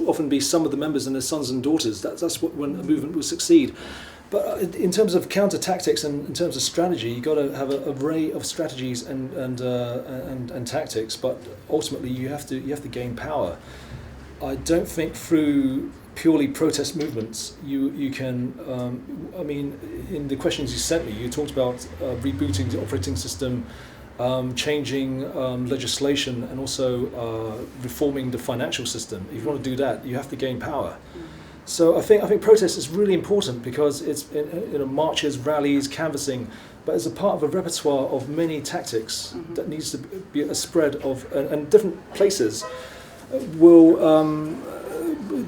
Speaker 2: often be some of the members and their sons and daughters. That's when a movement will succeed. But in terms of counter tactics and in terms of strategy, you've got to have an array of strategies and tactics. But ultimately, you have to gain power. I don't think through purely protest movements you can. I mean, in the questions you sent me, you talked about rebooting the operating system, changing legislation, and also reforming the financial system. If you want to do that, you have to gain power. So I think protest is really important because it's marches, rallies, canvassing, but as a part of a repertoire of many tactics that needs to be a spread of, and different places will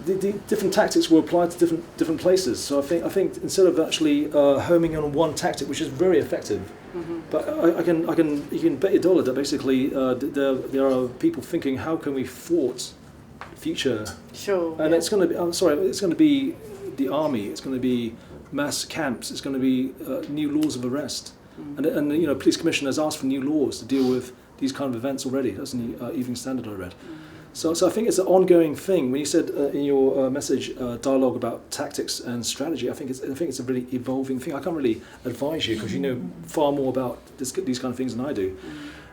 Speaker 2: the different tactics will apply to different places. So I think instead of actually homing on one tactic, which is very effective, but you can bet your dollar that basically there are people thinking, how can we thwart future?
Speaker 1: Sure.
Speaker 2: And it's going to be, it's going to be the army, it's going to be mass camps, it's going to be new laws of arrest. And police commissioner has asked for new laws to deal with these kind of events already. That's in the Evening Standard I read. So I think it's an ongoing thing. When you said in your message dialogue about tactics and strategy, I think it's a really evolving thing. I can't really advise you because you know far more about these kind of things than I do.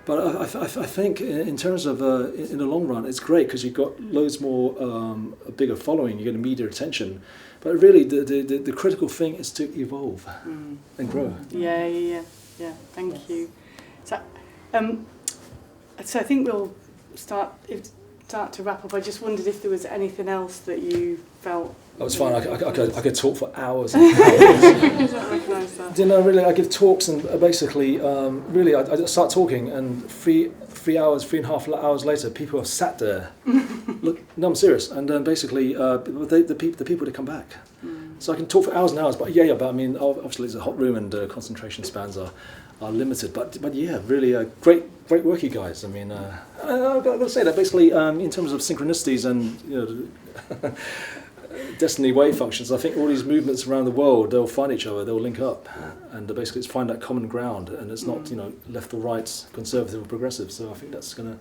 Speaker 2: But I think in terms of in the long run, it's great because you've got loads more a bigger following. You get media attention, but really the critical thing is to evolve and grow.
Speaker 1: Yeah. Thank you. So I think we'll start to wrap up. I just wondered if there was anything else that you felt.
Speaker 2: Oh, it's fine. I could talk for hours.
Speaker 1: I don't recognise that.
Speaker 2: Really, I give talks and basically, really, I just start talking, and 3.5 hours later, people have sat there. Look, no, I'm serious. And then basically, the people to come back. So I can talk for hours and hours. But but I mean, obviously, it's a hot room, and concentration spans are limited. But yeah, really, great work, you guys. I mean, I've got to say that basically, in terms of synchronicities and destiny wave functions, I think all these movements around the world, they'll find each other, they'll link up, and basically it's find that common ground, and it's not left or right, conservative or progressive. So I think that's gonna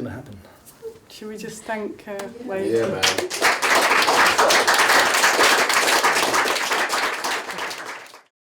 Speaker 2: happen.
Speaker 1: Should we just thank Wai?
Speaker 3: Yeah, man.